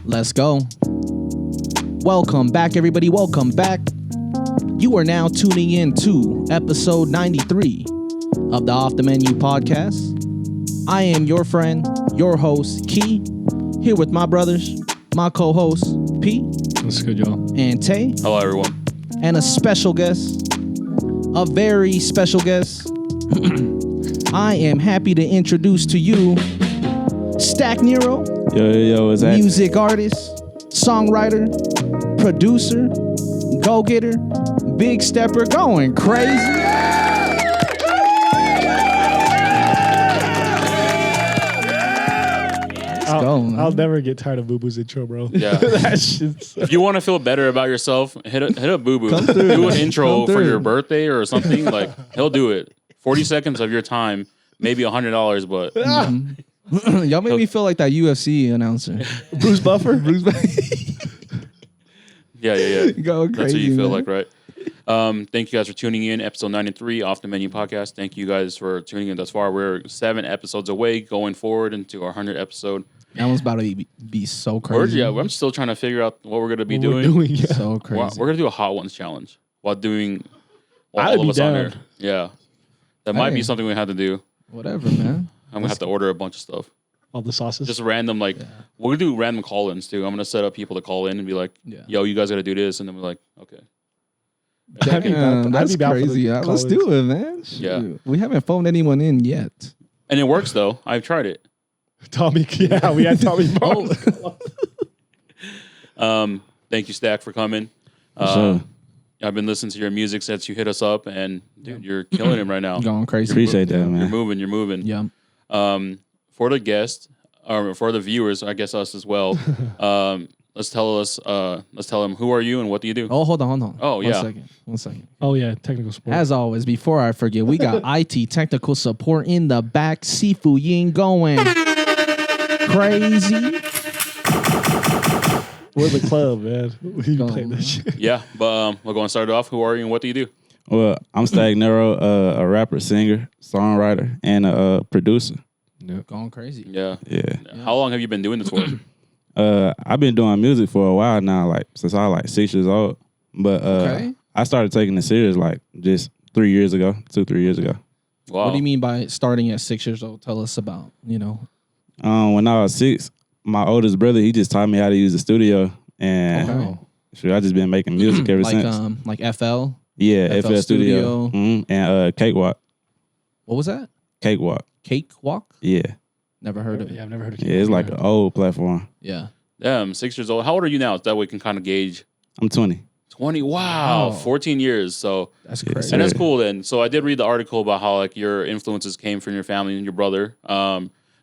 Let's go. Welcome back, everybody. Welcome back. You are now tuning in to episode 93 of the Off the Menu podcast. I am your friend, your host, Key, here with my brothers, my co-host, P. What's good, y'all? And Tay. Hello, everyone. And a special guest, a very special guest. I am happy to introduce to you Stakk Nerro. Yo, what's that? Music artist, songwriter, producer, go-getter, big stepper, going crazy. I'll never get tired of Boo Boo's intro, bro. Yeah. That shit's If you want to feel better about yourself, hit up Boo Boo. Do an intro for your birthday or something. Like, he'll do it. 40 seconds of your time, maybe $100, but... Y'all make me feel like that UFC announcer. Bruce Buffer? Bruce Buffer. Yeah. Go crazy, That's what you feel man. like, right? Thank you guys for tuning in. Episode 93, Off the Menu podcast. Thank you guys for tuning in thus far. We're 7 episodes away going forward into our 100th episode. That one's about to be so crazy. Yeah, I'm still trying to figure out what we're going to be What we're doing. yeah. So crazy. We're going to do a Hot Ones challenge while I'd all be of us on there. down. Yeah. That might Hey. be something we have to do. Whatever, man. I'm going to have to order a bunch of stuff. All the sauces. Just random, like, we're going to do random call-ins, too. I'm going to set up people to call in and be like, Yeah. yo, you guys got to do this. And then we're like, okay. I'd be down- I'd That's be down for the crazy. Let's call-ins. do it, man. Yeah. Shoot. We haven't phoned anyone in yet. And it works, though. I've tried it. Tommy, yeah, we had Tommy Bones. Thank you, Stakk, for coming. Sure. I've been listening to your music since you hit us up, and dude, you're killing it right now. Going crazy. Appreciate that, You're man. moving. Yeah. For the guest, or for the viewers, I guess us as well. Let's tell them who are you and what do you do? Oh, hold on. Oh, yeah. One second. Oh, yeah, technical support. As always, before I forget, we got IT technical support in the back. Sifu Yin going crazy. We're the club, man. We Go play on, this shit. Yeah, but we're going to start it off. Who are you and what do you do? Well, I'm Stakk Nerro, a rapper, singer, songwriter, and a producer. Going crazy. Yeah. Yeah. How long have you been doing this for? I've been doing music for a while now, like since I was like 6 years old. But Okay. I started taking it serious like just 3 years ago, 2-3 years ago. Wow. What do you mean by starting at 6 years old? Tell us about, When I was 6, my oldest brother, he just taught me how to use the studio, and Okay. sure, I just been making music ever since. like FL. Yeah, FL FL Studio. Studio, and Cakewalk. What was that? Cakewalk. Cakewalk? Yeah, Never heard of it. Yeah, I've never heard of yeah, it's like an old platform. Yeah. Damn, 6 years old. How old are you now? That way we can kind of gauge. I'm 20. 20. Wow. Wow. 14 years. So, That's Yeah, crazy. sir. and that's cool then. So I did read the article about how like your influences came from your family and your brother.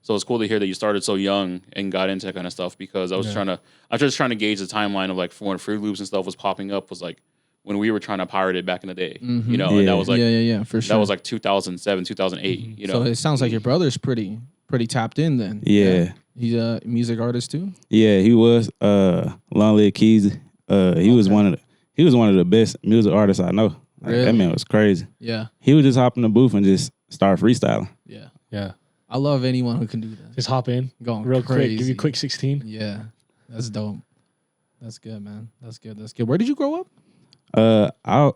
So it's cool to hear that you started so young and got into that kind of stuff because I was just trying to gauge the timeline of like when Fruit Loops and stuff was popping up was like when we were trying to pirate it back in the day, you know, and that was like, yeah, for sure. that was like 2007, 2008, you know. So it sounds like your brother's pretty tapped in then. Yeah. He's a music artist too? Yeah, he was Long Live Keys. He was one of the best music artists I know. Like, Really? That man was crazy. Yeah. He would just hop in the booth and just start freestyling. Yeah. Yeah. I love anyone who can do that. Just hop in. Going real crazy. quick. Give you a quick 16. Yeah. That's dope. That's good, man. That's good. Where did you grow up? I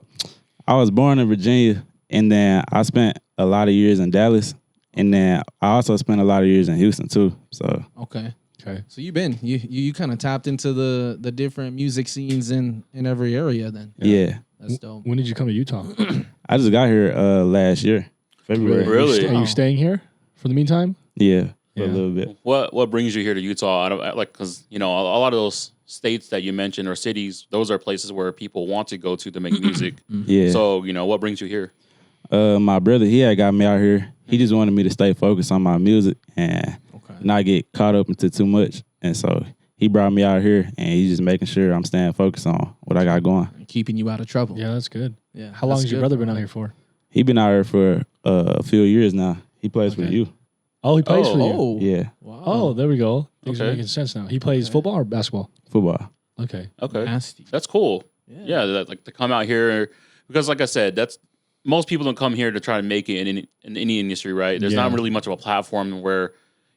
was born in Virginia, and then I spent a lot of years in Dallas, and then I also spent a lot of years in Houston too. So Okay. Okay. So you kind of tapped into the different music scenes in every area then. yeah, That's dope. When did you come to Utah? I just got here last year, February. Really? Are you staying here for the meantime? Yeah, for Yeah. a little bit. What brings you here to Utah? I don't like because you know a lot of those states that you mentioned or cities. Those are places where people want to go to make music. Yeah. So you know what brings you here? My brother, he had got me out here. He just wanted me to stay focused on my music and not get caught up into too much. And so he brought me out here, and he's just making sure I'm staying focused on what I got going. Keeping you out of trouble. Yeah, that's good. Yeah. How long has your brother been out here for? He been out here for a few years now. He plays for Okay. you. Oh, he plays for you. Oh. Yeah, Wow. Oh, there we go. Things are Okay. making sense now. He plays football or basketball? football. Okay. Okay, Nasty. that's cool. Yeah, like to come out here because, like I said, that's most people don't come here to try to make it in any industry, right? There's not really much of a platform where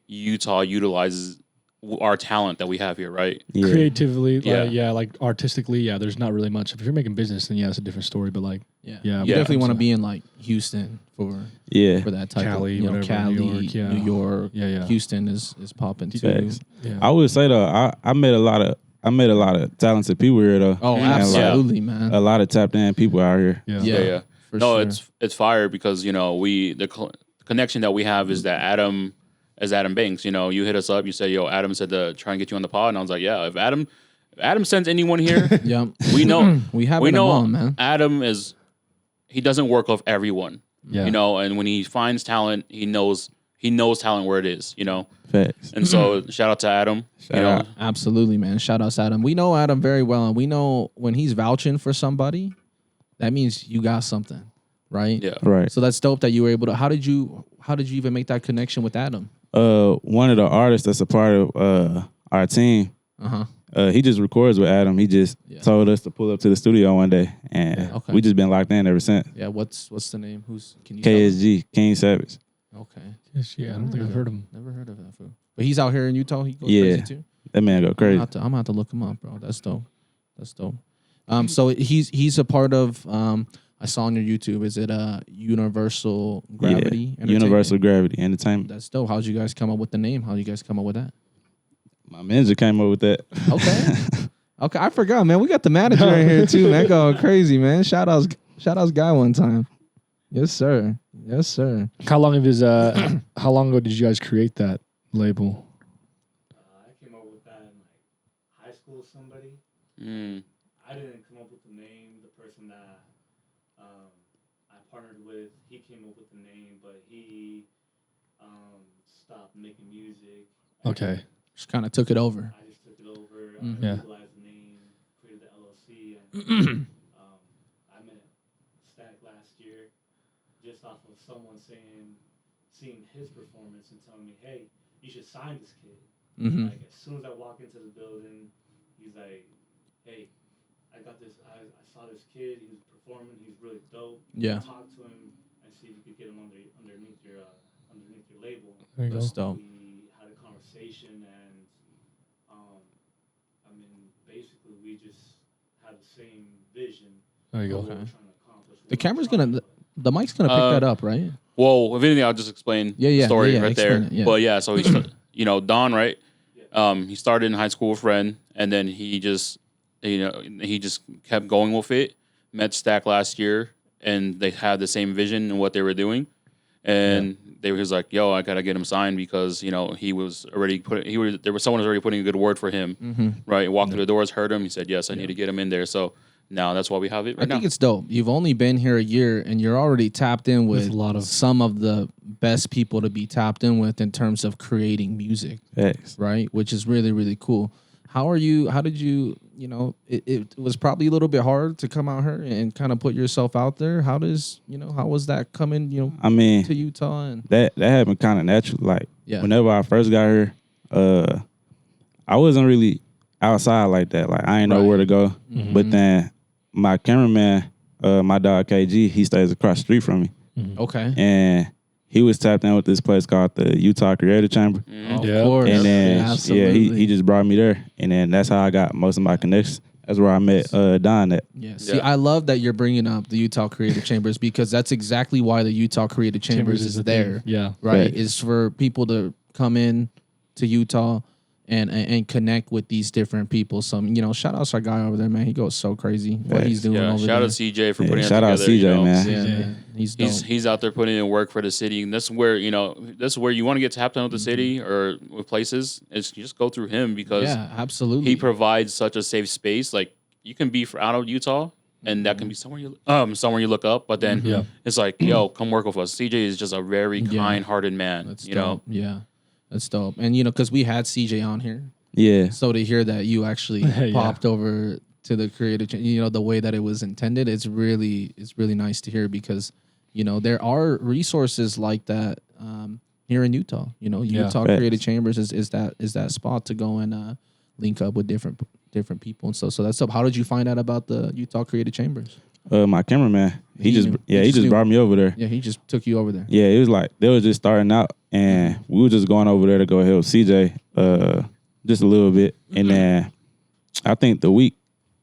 Utah utilizes our talent that we have here, right? Yeah. Creatively, Yeah. like artistically, there's not really much. If you're making business, then it's a different story. But like, Yeah, Yeah, you yeah. definitely want to be in like Houston for Yeah. that type Cali, of, you know, whatever, Cali, New York, yeah. Houston is popping too. Facts. Yeah. I would say though, I met a lot of talented people here though. Oh, Mhm. absolutely, man. A lot of tapped in people out here. Yeah. Yeah. For No, sure. it's fire because the connection that we have is that Adam Banks. You know, you hit us up. You said, "Yo, Adam said to try and get you on the pod," and I was like, "Yeah, if Adam sends anyone here, Yeah, we know we have we it know on, man. Adam he doesn't work off everyone. Yeah. You know, and when he finds talent, he knows talent where it is. You know, Facts. and so shout out to Adam. Shout out. Absolutely, man. Shout out to Adam. We know Adam very well, and we know when he's vouching for somebody, that means you got something, right? Yeah. Right. So that's dope that you were able to. How did you even make that connection with Adam? One of the artists that's a part of our team, he just records with Adam. He just told us to pull up to the studio one day, and Okay. we just been locked in ever since. Yeah. What's the name? Can you tell us? KSG, King Savage. Okay. I don't think I've heard of him. Never heard of that fool. But he's out here in Utah. He goes Yeah. crazy too. That man go I'm crazy. gonna have to look him up, bro. That's dope. So he's a part of. I saw on your YouTube. Is it Universal Gravity? Yeah. Entertainment? Universal Gravity Entertainment. That's dope. How'd you guys come up with the name? How'd you guys come up with that? My manager came up with that. Okay. Okay, I forgot, man. We got the manager in here too, man. Going crazy, man. Shout outs guy one time. Yes, sir. Yes, sir. How long ago did you guys create that label? I came up with that in like high school with somebody. Mm. I didn't come up with the name. The person that I partnered with, he came up with the name, but he stopped making music. Okay. Just kind of took it over. I just took it over. Yeah. Utilized the name, created the LLC, and I met Stakk last year just off of someone seeing his performance and telling me, "Hey, you should sign this kid." Mm-hmm. Like as soon as I walk into the building, he's like, "Hey, I got this. I saw this kid. He was performing. He's really dope. Yeah. Talk to him and see if you could get him underneath your label." There you That's go. dope. We had a conversation, and I mean, basically, we just had the same vision. There you of go. what we're trying to accomplish. The camera's the mic's gonna pick that up, right? Well, if anything, I'll just explain the story right there. explain it, yeah. But yeah, so he's, Don, right? He started in high school with a friend, and then he just kept going with it. Met Stakk last year, and they had the same vision in what they were doing. And they was like, "Yo, I gotta get him signed because he was already someone was already putting a good word for him, right? Walked through the doors, heard him. He said, "Yes, I need to get him in there." So now that's why we have it right I think now. it's dope. You've only been here a year, and you're already tapped in with a lot of- some of the best people to be tapped in with in terms of creating music, Facts. right? Which is really, really cool. How did you, it was probably a little bit hard to come out here and kind of put yourself out there. How was that coming, I mean, to Utah? And that happened kind of naturally. Like Yeah. whenever I first got here, I wasn't really outside like that. Like I ain't know Right. where to go. But then my cameraman, my dog KG, he stays across the street from me, okay. and he was tapped in with this place called the Utah Creative Chamber. Of Yeah. course. And then absolutely. he just brought me there, and then that's how I got most of my connections. That's where I met Don at. Yeah. See, Yeah. I love that you're bringing up the Utah Creative Chambers because that's exactly why the Utah Creative Chambers is the there. thing. Yeah. Right? Right. Is for people to come in to Utah and connect with these different people. Some, shout out to our guy over there, man. He goes so crazy what he's doing Yeah, over shout there. out CJ for Yeah, putting it shout out together. CJ, man. Yeah, CJ. man. He's dope. He's out there putting in work for the city, and that's where you want to get tapped in with the city or with places. Is you just go through him because yeah, absolutely. he provides such a safe space. Like you can be out of Utah, and that can be somewhere you look up, but then it's like, yo, come work with us. CJ is just a very kind-hearted man. That's you dope. Yeah, that's dope. And because we had CJ on here, Yeah, so to hear that you actually Yeah. popped over to the creative, the way that it was intended, it's really nice to hear because there are resources like that here in Utah. Utah Facts. Creative Chambers is that spot to go and link up with different people and stuff. So that's dope. How did you find out about the Utah Creative Chambers? My cameraman. He just knew. brought me over there. Yeah, he just took you over there. Yeah, it was like they was just starting out, and we were just going over there to go help CJ just a little bit. And then I think the week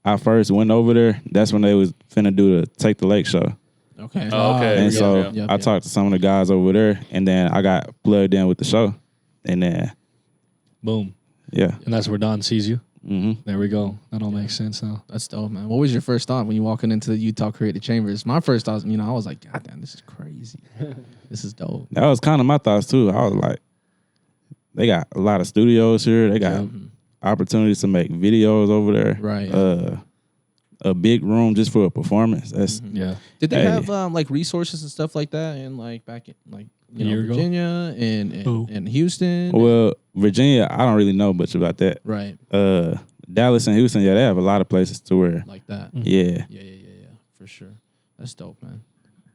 I first went over there, that's when they was finna do the Take the Lake show. Okay. Oh, okay. And so I talked to some of the guys over there, and then I got plugged in with the show. And then, Boom. yeah. And that's where Don sees you. Mm-hmm. There we go. That all makes sense now. That's dope, man. What was your first thought when you walking into the Utah Creative Chambers? My first thought, I was like, God damn, this is crazy. This is dope. That was kind of my thoughts, too. I was like, they got a lot of studios here. They got opportunities to make videos over there. Right. A big room just for a performance. That's Yeah. Did they have like resources and stuff like that in like back in like Virginia and Houston? Well, Virginia, I don't really know much about that. Right. Dallas and Houston, yeah, they have a lot of places to where. Like that. Yeah. Yeah. For sure. That's dope, man.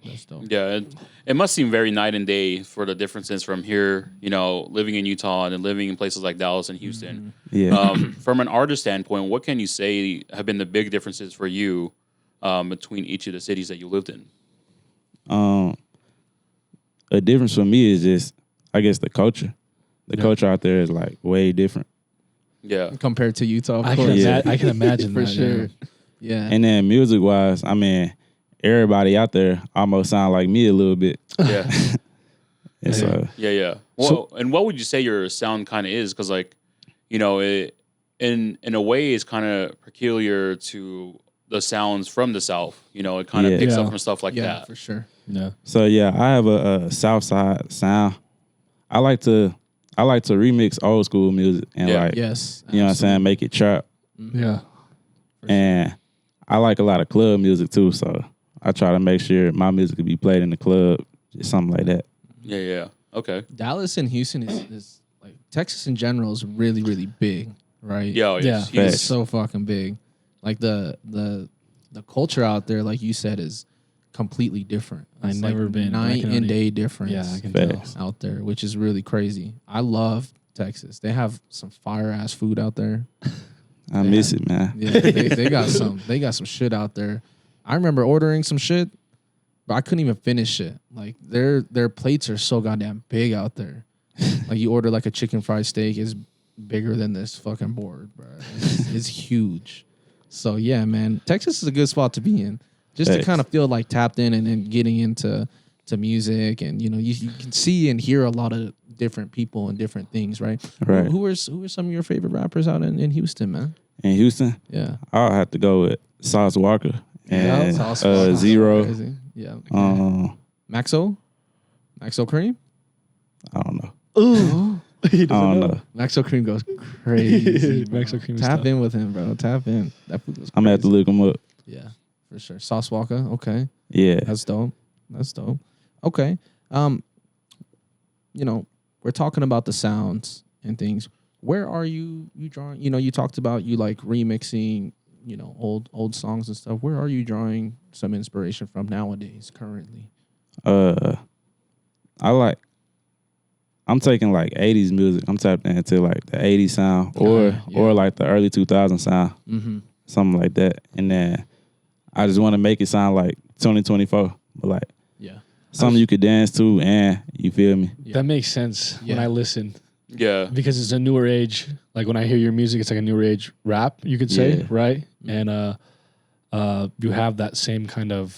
That's dope. Yeah, it must seem very night and day for the differences from here, living in Utah and then living in places like Dallas and Houston. Yeah. From an artist standpoint, what can you say have been the big differences for you between each of the cities that you lived in? A difference for me is just, I guess, the culture. The culture out there is like way different. Yeah. Compared to Utah, of I course. can imagine For that, sure. Yeah. And then music wise, I mean, everybody out there almost sound like me a little bit. Yeah. And so Yeah. Well, and what would you say your sound kind of is? Because it, in a way, it's kind of peculiar to the sounds from the South. It kind of picks up from stuff like that. For sure. Yeah. So yeah, I have a South Side sound. I like to remix old school music and Yes. you know what I'm saying, make it trap. Yeah. And I like a lot of club music too, so I try to make sure my music can be played in the club, just something like that. Yeah. Okay. Dallas and Houston is like Texas in general is really, really big, right? Yeah. Yeah. It's so fucking big. Like the culture out there, like you said, is completely different. I've It's never like been. night and day difference. Yeah, I can Facts. tell. out there, which is really crazy. I love Texas. They have some fire ass food out there. I miss it, man. Yeah, they got some shit out there. I remember ordering some shit, but I couldn't even finish it. Like their plates are so goddamn big out there. Like you order like a chicken fried steak is bigger than this fucking board, bro. It's huge. So yeah, man, Texas is a good spot to be in, just to kind of feel like tapped in and then getting into music, and you can see and hear a lot of different people and different things, right? Right. Who are some of your favorite rappers out in Houston, man? In Houston, Yeah. I'll have to go with Sauce Walker and Sauce Walker. Zero. Crazy. Yeah. I Maxo Cream? don't know. Ooh. I don't know. Maxo Cream goes crazy. bro. Maxo Cream is Tap tough. in with him, bro. Tap in. That food goes I'm gonna have to crazy. look him up. Yeah, for sure. Sauce Walker. Okay. Yeah. That's dope. Okay. We're talking about the sounds and things. Where are you drawing? You talked about you like remixing, old songs and stuff. Where are you drawing some inspiration from nowadays, currently? I'm taking like 80s music. I'm tapping into like the 80s sound or like the early 2000s sound. Mm-hmm. Something like that. And then I just want to make it sound like 2024, but like something you could dance to, and you feel me? Yeah. That makes sense when I listen. Yeah. Because it's a newer age. Like when I hear your music, it's like a newer age rap, you could say, Yeah. right? And you have that same kind of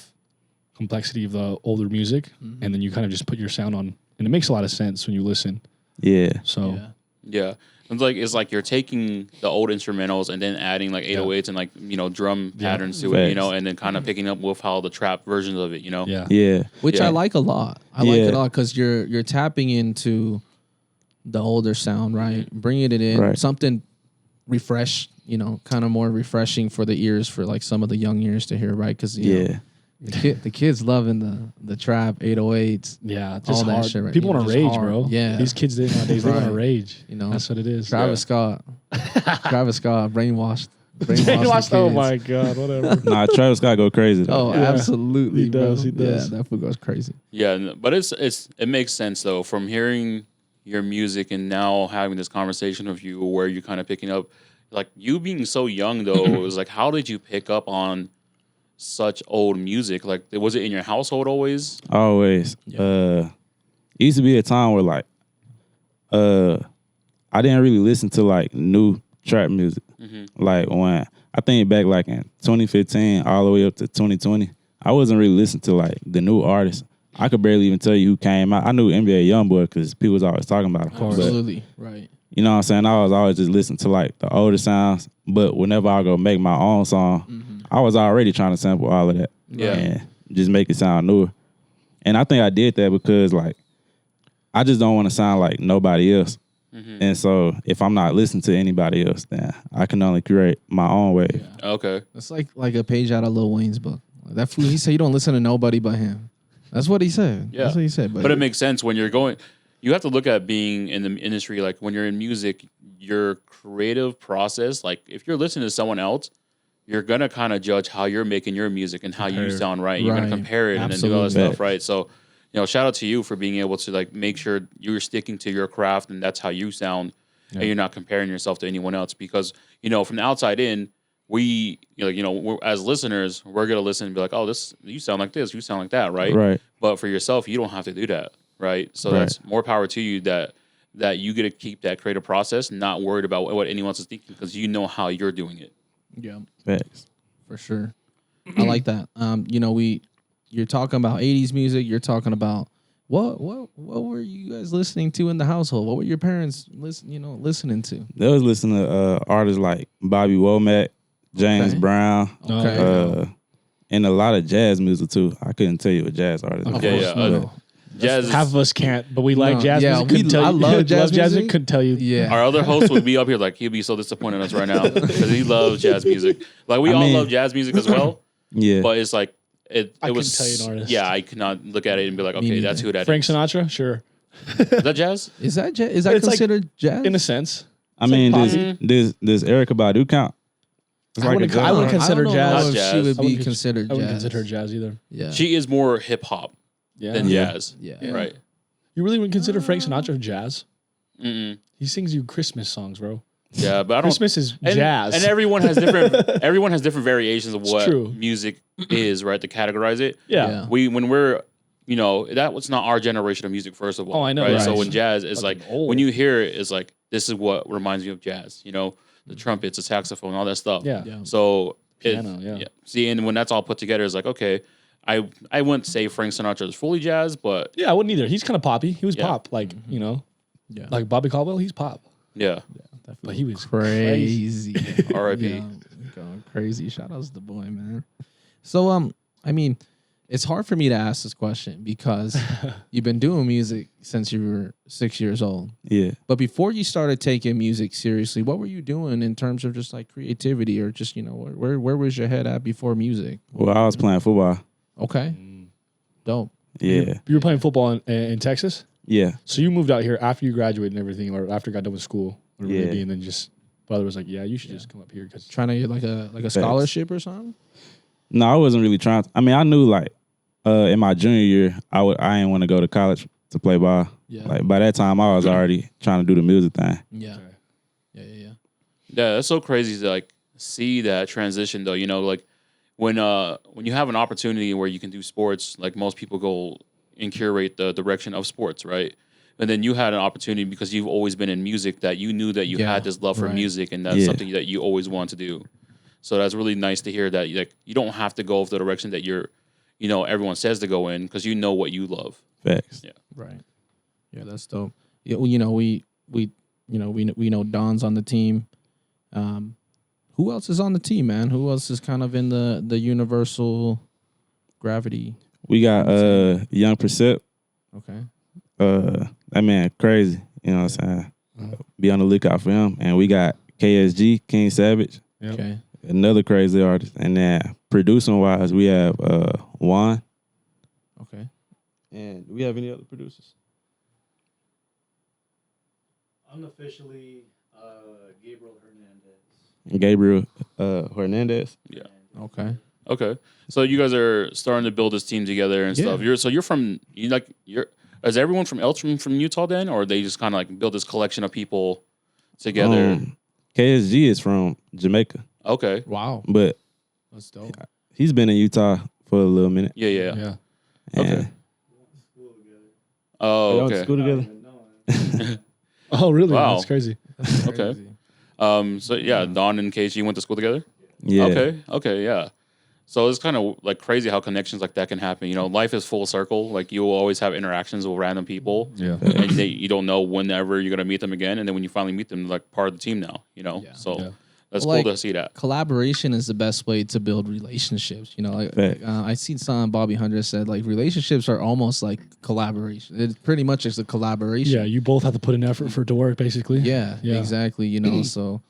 complexity of the older music, and then you kind of just put your sound on, and it makes a lot of sense when you listen. Yeah. So Yeah. It's like you're taking the old instrumentals and then adding like 808s and like, drum patterns to it, Facts. and then kind of picking up with how the trap versions of it, yeah. Yeah. Which Yeah. I like a lot. I like it a lot because you're tapping into the older sound, right? Bringing it in, Right. something refresh, kind of more refreshing for the ears, for like some of the young ears to hear, right? Because the kids loving the trap 808s. Yeah, it's All just that hard. shit, right? People want to Just rage, hard. bro. Yeah. These kids nowadays, they want to Right. rage. That's what it is. Travis Scott brainwashed. Oh my God, whatever. Nah, Travis Scott go crazy though. Oh, absolutely, He does, bro. he does. Yeah, that fool goes crazy. Yeah, but it makes sense though from hearing your music and now having this conversation with you where you're kind of picking up, like you being so young though, it was like how did you pick up on such old music? Like, was it in your household always? Always. It used to be a time where like I didn't really listen to like new trap music. Like when I think back like in 2015 all the way up to 2020, I wasn't really listening to like the new artists. I could barely even tell you who came out. I knew NBA Youngboy because people was always talking about him. Absolutely, right. You know what I'm saying? I was always just listening to like the older sounds. But whenever I go make my own song, I was already trying to sample all of that. Yeah. And just make it sound newer. And I think I did that because like I just don't want to sound like nobody else. And so if I'm not listening to anybody else, then I can only create my own way. Okay. It's like a page out of Lil Wayne's book. That fool, he said you don't listen to nobody but him. That's what he said. Yeah. That's what he said. But it makes sense when you're going. You have to look at being in the industry. Like when you're in music, your creative process. Like if you're listening to someone else, you're gonna kind of judge how you're making your music and how you sound. Right. You're gonna compare it and then do all that stuff. Right. So, shout out to you for being able to like make sure you're sticking to your craft and that's how you sound, and you're not comparing yourself to anyone else. Because from the outside in, we're, as listeners, we're gonna listen and be like, oh, you sound like this, you sound like that, right? Right. But for yourself, you don't have to do that, right? So that's more power to you that you get to keep that creative process, not worried about what anyone else is thinking because you know how you're doing it. Yeah, Facts. for sure. I like that. You're talking about 80s music. You're talking about what were you guys listening to in the household? What were your parents listening to? They was listening to artists like Bobby Womack, James Brown, and a lot of jazz music too. I couldn't tell you a jazz artist. Jazz. Half of us can't, but we like jazz music. Couldn't tell I you. love jazz music. Couldn't tell you. Yeah. Our other host would be up here like he'd be so disappointed in us right now because he loves jazz music. Like we all love jazz music as well. Yeah, but it's like it was. Couldn't tell you an artist. Yeah, I could not look at it and be like, okay, that's who that Frank is. Sinatra, sure. Is that jazz? Is that considered jazz? In a sense. I mean, does Erykah Badu count? I wouldn't consider jazz. jazz. She would I be wouldn't considered I jazz. wouldn't consider her jazz either. Yeah. She is more hip hop than jazz. Yeah. Right. You really wouldn't consider Frank Sinatra jazz? He sings you Christmas songs, bro. Yeah, but I don't. Christmas is jazz, and everyone has different variations of what music is, right? To categorize it. Yeah. When we're that was not our generation of music. First of all, oh, I know. Right? Right. So when jazz is like old. when you hear it, it's like this is what reminds me of jazz. The trumpets, the saxophone, all that stuff. Yeah. So Piano, yeah. See, and when that's all put together, it's like okay. I wouldn't say Frank Sinatra is fully jazz, but yeah, I wouldn't either. He's kind of poppy. He was pop, like like Bobby Caldwell. He's pop, yeah. but he was crazy. R.I.P. Yeah, going crazy. Shout out to the boy, man. So I mean, it's hard for me to ask this question because you've been doing music since you were 6 years old. Yeah. But before you started taking music seriously, what were you doing in terms of just like creativity or just where was your head at before music? Well, I was playing football. Okay. Dope. Yeah. You were playing football in Texas, Yeah. so you moved out here after you graduated and everything, or after you got done with school, whatever it may Yeah. be, and then just brother was like, "Yeah, you should just come up here." Cause Trying to get like a scholarship or something? No, I wasn't really trying. I mean, I knew like in my junior year, I didn't want to go to college to play ball. Yeah. Like by that time, I was already trying to do the music thing. Yeah. Okay. Yeah. Yeah, that's so crazy to like see that transition though. Like when you have an opportunity where you can do sports, like most people go and curate the direction of sports, right? And then you had an opportunity because you've always been in music that you knew that you had this love for music and that's something that you always want to do. So that's really nice to hear that like you don't have to go the direction that everyone says to go in because you know what you love. Facts. Yeah. Right. Yeah, that's dope. Yeah, we know Don's on the team. Who else is on the team, man? Who else is kind of in the universal gravity? We got Young Percept. Okay. That man crazy. You know what I'm saying? Be on the lookout for him. And we got KSG, King Savage. Yep. Okay. Another crazy artist. And then producing wise, we have Juan. Okay. And do we have any other producers? Unofficially, Gabriel Hernandez. Gabriel Hernandez. Yeah. Okay. Okay. So you guys are starting to build this team together and stuff. Is everyone from Eltram from Utah then, or they just kind of like build this collection of people together? KSG is from Jamaica, Okay. Wow. but That's dope. he's been in Utah for a little minute. Yeah. Yeah. Okay. Oh, Y'all went to okay. school together? Oh, really? Wow. That's crazy. Okay. So yeah, Don and KG went to school together. Yeah. Okay, yeah. So it's kind of like crazy how connections like that can happen. You know, life is full circle. Like you will always have interactions with random people, Yeah. and you don't know whenever you're gonna meet them again. And then when you finally meet them, they're like part of the team now. You know, Yeah. so Yeah. that's Well, cool like, to see that. Collaboration is the best way to build relationships. You know, like, Facts. I seen something Bobby Hunter said, like relationships are almost like collaboration. It pretty much is a collaboration. Yeah, you both have to put in effort for it to work, basically. Yeah, Yeah. exactly. You know, so,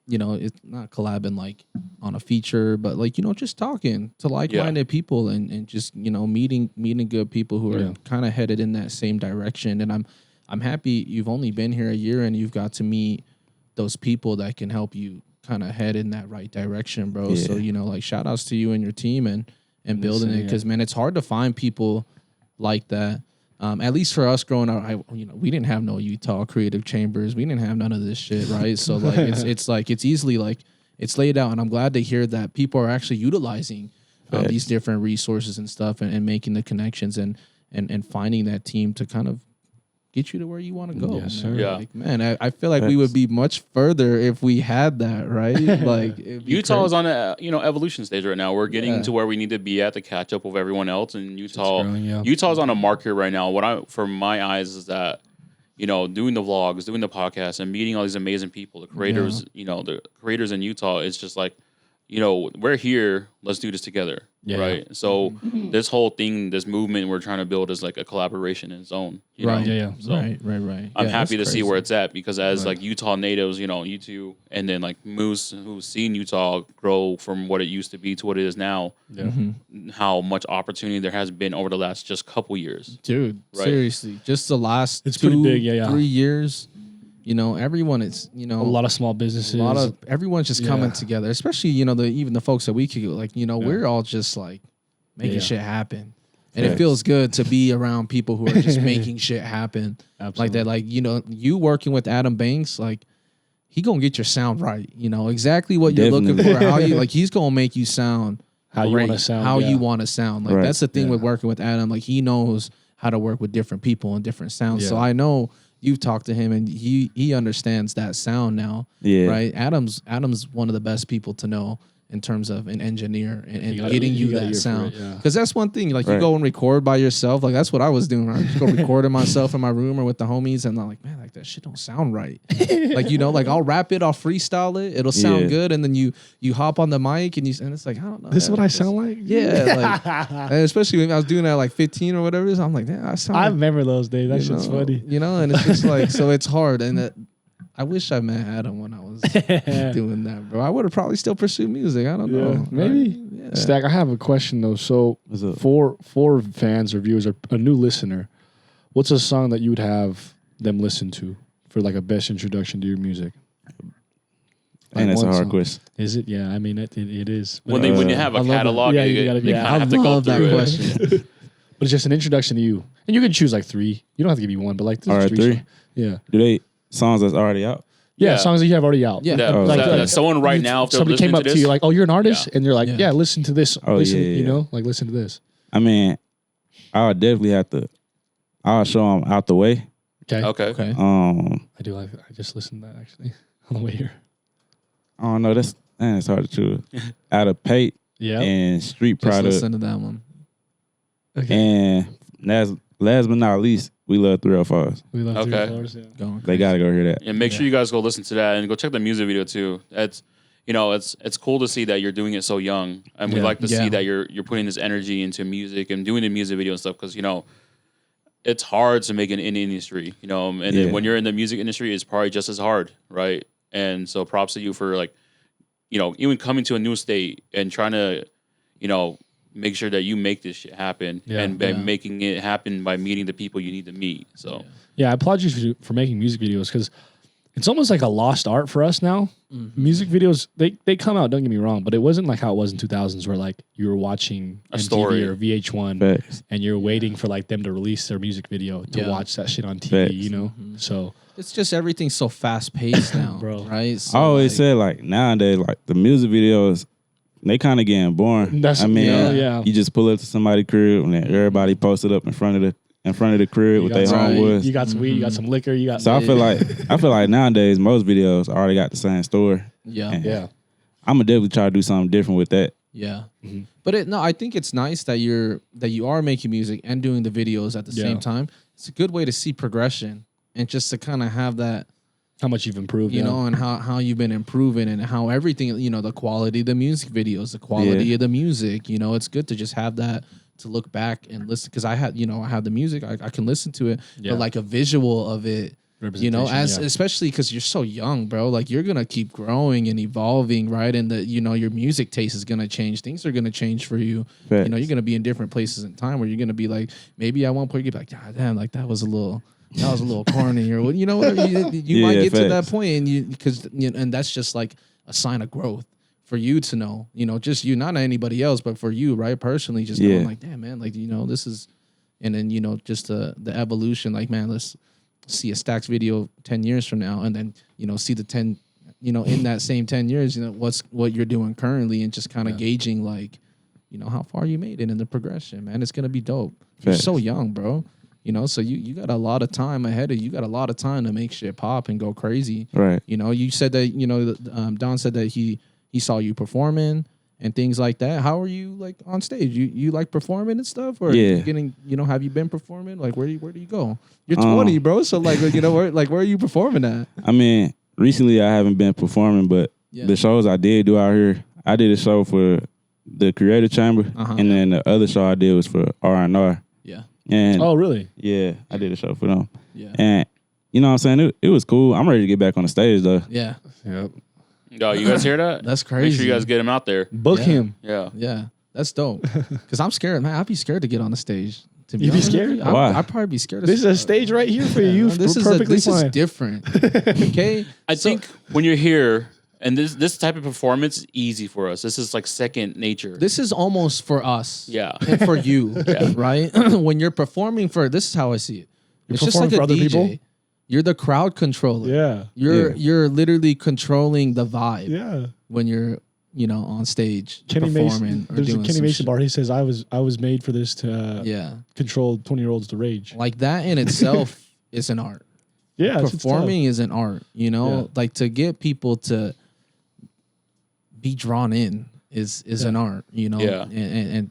you know, it's not collabing like on a feature, but like, you know, just talking to like-minded people and just, you know, meeting good people who are Yeah. kind of headed in that same direction. And I'm happy you've only been here a year and you've got to meet those people that can help you kind of head in that right direction, bro. Yeah. So, you know, like shout outs to you and your team and building it. Cause man, it's hard to find people like that. At least for us growing up, we didn't have no Utah creative chambers. We didn't have none of this shit, right? So like it's easily like it's laid out, and I'm glad to hear that people are actually utilizing these different resources and stuff, and making the connections and finding that team to kind of get you to where you want to go. Yes, man. sir. Yeah. Like, man, I feel like we would be much further if we had that, right? Like it'd be Utah is crazy. on a evolution stage right now. We're getting to where we need to be at to catch up with everyone else. And growing, yeah. Utah's on a mark here right now. From my eyes, is that doing the vlogs, doing the podcast, and meeting all these amazing people, the creators. The creators in Utah. It's just like, we're here. Let's do this together, Yeah. right? So this whole thing, this movement we're trying to build is like a collaboration in its own. You Right. know? Yeah. So Right. I'm Yeah, happy to that's see crazy. where it's at because as like Utah natives, you two, and then like Moose, who's seen Utah grow from what it used to be to what it is now, Yeah. how much opportunity there has been over the last just couple years. Dude, Right. seriously, just the last It's pretty big, yeah. 3 years, everyone is, A lot of small businesses. everyone's just coming Yeah. together, especially, even the folks that we could, like, we're all just like making shit happen. And it Facts. feels good to be around people who are just making shit happen like that. Like, you working with Adam Banks, like, he gonna get your sound right, exactly what you're looking for. Definitely. How you, like, he's gonna make you sound How you great, want to sound. how yeah. you want to sound. Like, Right. that's the thing Yeah. with working with Adam. Like, he knows how to work with different people and different sounds. So Yeah. I know you've talked to him and he understands that sound now. Yeah. Right. Adam's one of the best people to know in terms of an engineer and You gotta- getting you you gotta that ear for sound. it, yeah. Because that's one thing. Like, you Right. go and record by yourself. Like, that's what I was doing. I just go recording myself in my room or with the homies, and I'm like, man, like, that shit don't sound right. Like, like, I'll rap it, I'll freestyle it, it'll sound Yeah. good, and then you hop on the mic and it's like, I don't know. This is what I sound like? Yeah, like, and especially when I was doing that at like 15 or whatever it is, I'm like, yeah, I sound. I remember those days. That shit's funny. And it's just like, so it's hard. And I wish I met Adam when I was doing that, bro. I would have probably still pursued music. I don't know. maybe. Right? Yeah. Stakk, I have a question though. So What's up? for fans or viewers or a new listener, what's a song that you would have them listen to for like a best introduction to your music? And that's a one hard song. question. Is it? Yeah, I mean it is. But, When you have I a love it. catalog, Yeah, you you gotta- kind yeah, of I have to go love through that it. question. but it's just an introduction to you, and you can choose like 3. You don't have to give me one, but like All right, 3. 3. songs. Yeah. Do they songs that's already out? Yeah, Yeah. songs that you have already out. Yeah. That, Oh, that- okay. that someone right now, if they're Somebody came listening up to to this, you like, "Oh, you're an artist," and you're like, Yeah. "Yeah, listen to this." Oh, listen, yeah. like listen to this. I mean, I would definitely have to. I'll show them Out the Way. Okay. Okay. I do like. I just listened to that actually on the way here. I don't know. It's hard to choose. Out of Pate Yeah. and Street Just Product. listen to that one. Okay. And last but not least, we love 304's. We love Okay. 304's, yeah. Going They gotta go hear that. and make sure you guys go listen to that and go check the music video too. It's it's cool to see that you're doing it so young, and we Yeah. like to Yeah. see that you're putting this energy into music and doing the music video and stuff because it's hard to make it in the industry, and Yeah. then when you're in the music industry, it's probably just as hard, right? And so props to you for like, even coming to a new state and trying to, make sure that you make this shit happen Yeah. and by Yeah. making it happen by meeting the people you need to meet. So Yeah, I applaud you for making music videos because it's almost like a lost art for us now. Mm-hmm. Music videos, they come out, don't get me wrong, but it wasn't like how it was in 2000s where like you were watching A MTV story. or VH1 Facts. and you're waiting for like them to release their music video to Yeah. watch that shit on TV, Facts. you know? So, It's just everything's so fast paced now, Bro. Right? So I always like, said like nowadays, like the music videos they kind of getting boring. That's- I mean, yeah. you just pull up to somebody's crib and then everybody posted up in front of the crib with their homeboys. You got some weed, you got some liquor, you got. So I feel like nowadays most videos already got the same story. Yeah. And yeah. I'm gonna definitely try to do something different with that. Yeah. But I think it's nice that you are making music and doing the videos at the same time. It's a good way to see progression and just to kind of have that, how much you've improved, you know, and how you've been improving and how everything, you know, the quality of the music videos, the quality of the music, you know, it's good to just have that to look back and listen. Because I have the music, I can listen to it, but like a visual of it, you know, especially because you're so young, bro. Like you're gonna keep growing and evolving, right? And your music taste is gonna change. Things are gonna change for you. Facts. You know, you're gonna be in different places in time where you're gonna be like, maybe at one point you're like, God damn, like that was a little corny, or you know, whatever. You might get to that point, and and that's just like a sign of growth for you to know. You know, just you, not anybody else, but for you, right? Personally, just knowing like, damn, man, like you know, this is, and then you know, just the evolution. Like, man, let's see a Stack's video 10 years from now, and then you know see the 10, you know, in that same 10 years, you know what you're doing currently, and just kind of gauging like, you know, how far you made it in the progression, man. It's gonna be dope. You're so young, bro. You know, so you got a lot of time ahead of you. You got a lot of time to make shit pop and go crazy. Right. You know, you said that, you know, Don said that he saw you performing and things like that. How are you like on stage? You like performing and stuff, or you getting, you know, have you been performing? Like where do you go? You're 20, bro. So like, you know, where are you performing at? I mean, recently I haven't been performing, but the shows I did do out here, I did a show for the Creative Chamber, and then the other show I did was for R&R. Yeah. And oh, really? Yeah, I did a show for them. Yeah. And you know what I'm saying? It was cool. I'm ready to get back on the stage though. Yeah. Yep. Yo, you guys hear that? That's crazy. Make sure you guys get him out there. Book him. Yeah. Yeah. That's dope. Because I'm scared, man. I'd be scared to get on the stage. To be You'd be honest with scared? you. Why? I'd probably be scared. This is a stage right here for you. This is perfectly fine. is different. Okay. I think when you're here, and this type of performance is easy for us. This is like second nature. This is almost for us. Yeah. And for you, right? When you're performing this is how I see it. It's just like performing a for other DJ. people? You're the crowd controller. Yeah. You're literally controlling the vibe Yeah. when you're, you know, on stage Kenny performing Mason. or There's a doing Kenny some Mason shit. bar. He says I was made for this to control 20-year-olds to rage. Like that in itself is an art. Yeah. it's Performing is an art, you know? Like to get people to be drawn in is an art, you know? Yeah. And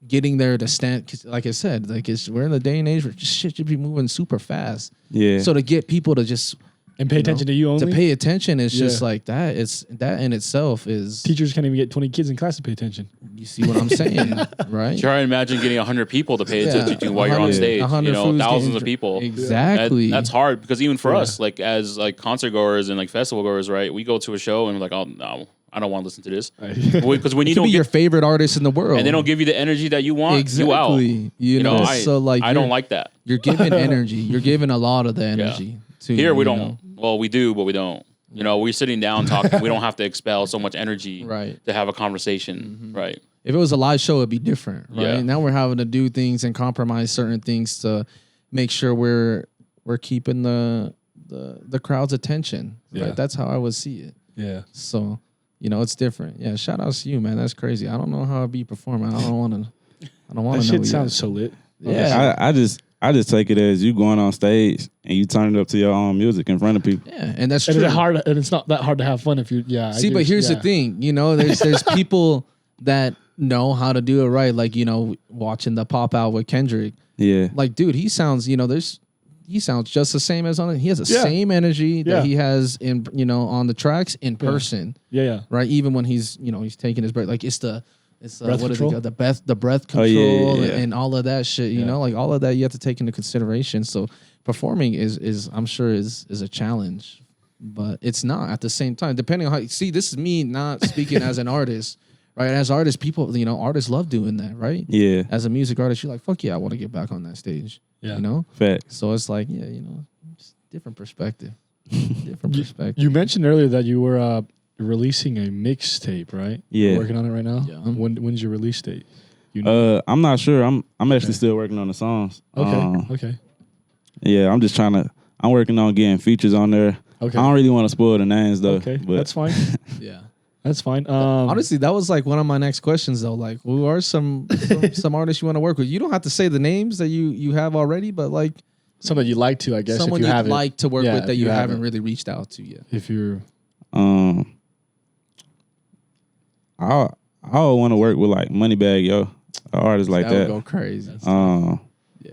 getting there to stand, 'cause like I said, like we're in the day and age where just shit should be moving super fast. Yeah. So to get people to just and pay attention to you only. to pay attention is just like that. It's that in itself is Teachers can't even get 20 kids in class to pay attention. you see what I'm saying, right? Try and imagine getting 100 people to pay attention to while you're on 100 stage. 100 You know, fools thousands getting of people. Exactly. That's hard because even for us, like as like concert goers and like festival goers, right? We go to a show and we're like, oh no, I don't want to listen to this because when you It could don't be your get, favorite artist in the world, and they don't give you the energy that you want, exactly. you out. You know, so like I don't like that. You're giving energy. You're giving a lot of the energy. To Here we you don't. know. Well, we do, but we don't. You know, we're sitting down talking. We don't have to expel so much energy Right. to have a conversation, right? If it was a live show, it'd be different, right? Yeah. Now we're having to do things and compromise certain things to make sure we're keeping the crowd's attention. Right? Yeah. That's how I would see it. Yeah. So, you know, it's different. Yeah, shout out to you, man. That's crazy. I don't know how I'd be performing. I don't want to That know. shit yet. sounds so lit. Yeah. I just take it as you going on stage and you turn it up to your own music in front of people. Yeah, and that's And true. it's hard, and it's not that hard to have fun if you. Yeah. See, but here's the thing. You know, there's people that know how to do it right. Like, you know, watching the pop out with Kendrick. Yeah. Like, dude, he sounds, you know, he sounds just the same as on it. He has the same energy that he has in, you know, on the tracks in person. Yeah. Right. Even when he's, you know, he's taking his breath. Like it's breath what is control? it? The breath Oh, control yeah. and all of that shit. You know, like all of that you have to take into consideration. So performing is I'm sure is a challenge, but it's not at the same time. Depending on how see, this is me not speaking as an artist. Right, as artists, people, you know, artists love doing that, right? Yeah. As a music artist, you're like, fuck yeah, I want to get back on that stage. Yeah. You know? Facts. So it's like, yeah, you know, just different perspective. Different perspective. You mentioned earlier that you were releasing a mixtape, right? Yeah. You're working on it right now. Yeah. When's your release date? You know? I'm not sure. I'm actually still working on the songs. Okay. Yeah, I'm working on getting features on there. Okay. I don't really want to spoil the names though. Okay. But That's fine. Yeah. That's fine. Honestly, that was like one of my next questions though. Like, who are some artists you want to work with? You don't have to say the names that you have already, but like some that you like to, I guess. someone if you you'd haven't. like to work Yeah, with that if you you haven't haven't. really reached out to yet. If you're I want to work with like Moneybagg Yo, an artist like That would that. go crazy. Yeah.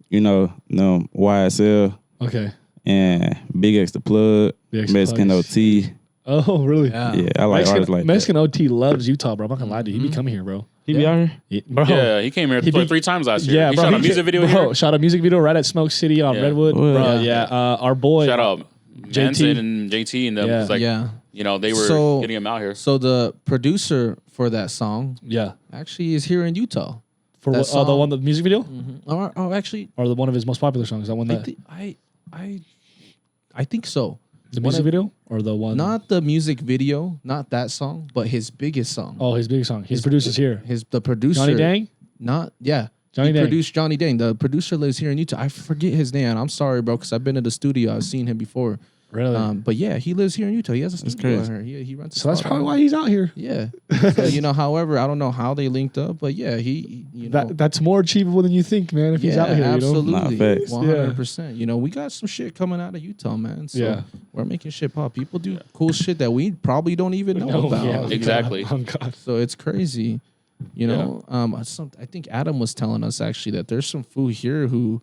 You know, YSL okay, and Big X the Plug, Big X the Mexican Plug. OT. Oh, really? Yeah. Yeah, I like artists like Mexican that. OT loves Utah, bro. I'm not gonna lie to you. He be coming here, bro. He be out here? Yeah, bro. Yeah, he came here He be- 3 times last year. Yeah, he bro. shot a music video bro, here. shot a music video right at Smoke City on Yeah. Redwood. Well, Bro, yeah. our boy. Shout out JT. Manson and JT and them. Yeah. It's like, you know, they were So- getting him out here. So the producer for that song Yeah. actually is here in Utah. For That what, the song- one, the music video, Oh, actually, or the one of his most popular songs. That one I, that thi- I think so. the one music of- video, or the one Not the music video, not that song, but his biggest song. Oh, his big song. His producer's here. The producer Johnny Dang. He Dang. produced Johnny Dang. The producer lives here in Utah. I forget his name. I'm sorry, bro, because I've been to the studio. I've seen him before. Really? But yeah, he lives here in Utah. He has a studio crazy. here. He runs. a So that's spot probably out why he's out here. here. Yeah. So, however, I don't know how they linked up, but yeah, he That's more achievable than you think, man. If he's out here, absolutely, Nah, facts. 100%. We got some shit coming out of Utah, man. So Yeah. we're making shit pop. People do cool shit that we probably don't even know No, about. yeah, Exactly. Oh God. So it's crazy, I think Adam was telling us actually that there's some food here who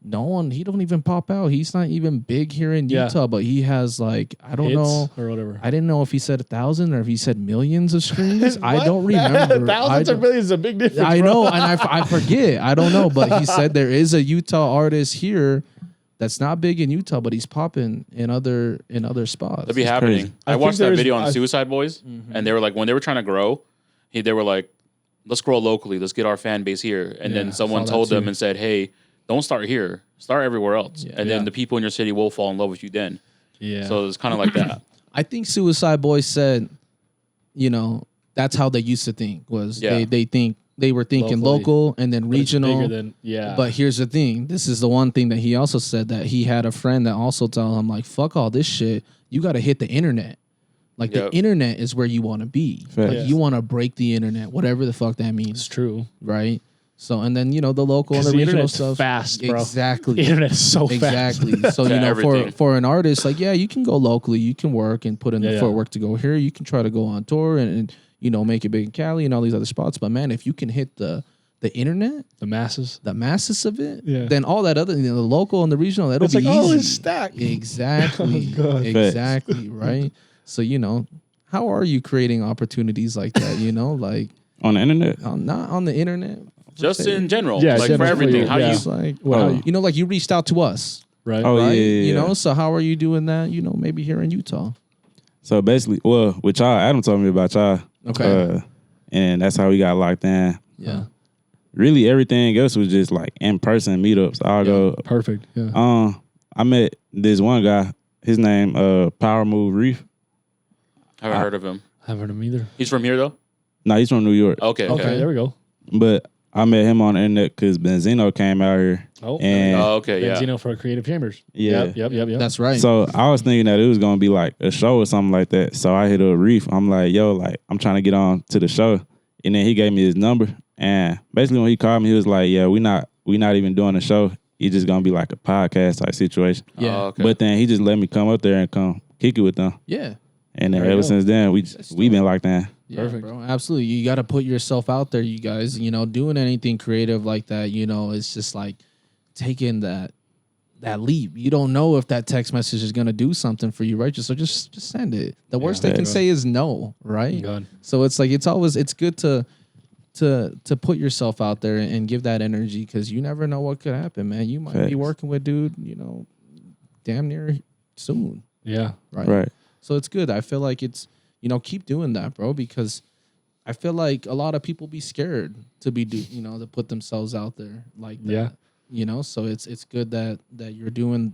he don't even pop out. He's not even big here in Yeah. Utah, but he has like I don't Hits know. or whatever. I didn't know if he said 1,000 or if he said millions of streams. I don't remember. Thousands I or millions is a big difference. I bro. know, and I forget. I don't know, but he said there is a Utah artist here that's not big in Utah, but he's popping in other spots. That'd be happening. crazy. I I think watched that there's- video on I- Suicide Boys, and they were like, when they were trying to grow, they were like, let's grow locally. Let's get our fan base here. And Yeah, then someone saw that told them too. and said, hey, don't start here. Start everywhere else. And Yeah. then the people in your city will fall in love with you then. Yeah. So it's kind of like that. I think Suicide Boys said, that's how they used to think was Yeah. they were thinking Locally. local and then But it's regional. bigger than, yeah. But here's the thing. This is the one thing that he also said, that he had a friend that also told him, like, fuck all this shit. You got to hit the internet. Like, Yep. the internet is where you want to be. Facts. Like, you want to break the internet, whatever the fuck that it's means, true. right? So, and then, the local and 'Cause the the regional internet's stuff. fast, bro. Exactly. The internet is so fast. Exactly. So, To for everything. for an artist, like, yeah, you can go locally, you can work and put in the Yeah. footwork to go here. You can try to go on tour and make it big in Cali and all these other spots. But man, if you can hit the internet, The masses. the masses of it, Yeah. then all that other, the local and the regional, that'll It's be like, easy. oh, it's Stakk. Exactly. Oh, God. Exactly. Right. So, how are you creating opportunities like that? Like On the internet? not on the internet. Just in general. Yeah, like for generally, everything. How yeah. you It's like, Well, like you reached out to us, Right. Oh, right? yeah. So how are you doing that? Maybe here in Utah. So basically, with y'all, Adam told me about y'all. Okay. And that's how we got locked in. Yeah. Really, everything else was just like in-person meetups. I'll go. Perfect. Yeah. I met this one guy. His name, Power Move Reef. haven't heard of him. Haven't heard him either. He's from here though? No, he's from New York. Okay. Okay, there we go. But I met him on the internet because Benzino came out here. Oh, And Oh, okay, yeah. Benzino for Creative Chambers. Yeah. Yep. That's right. so I was thinking that it was going to be like a show or something like that. So I hit up Reef. I'm like, yo, like, I'm trying to get on to the show. And then he gave me his number. And basically when he called me, he was like, yeah, we not even doing a show. It's just going to be like a podcast type situation. yeah. Oh, okay. But then he just let me come up there and come kick it with them. Yeah. And then There you ever go. since then, we been locked in. Yeah, Perfect. bro. Absolutely. You got to put yourself out there, you guys. Doing anything creative like that, it's just like taking that leap. You don't know if that text message is going to do something for you, right? So just send it. The worst they can say is no, right? God. So it's like it's good to put yourself out there and give that energy, because you never know what could happen, man. You might be Facts. working with dude, damn near soon, Yeah. right? Right. So it's good. I feel like it's, keep doing that, bro, because I feel like a lot of people be scared to to put themselves out there like that. Yeah. So it's good that you're doing,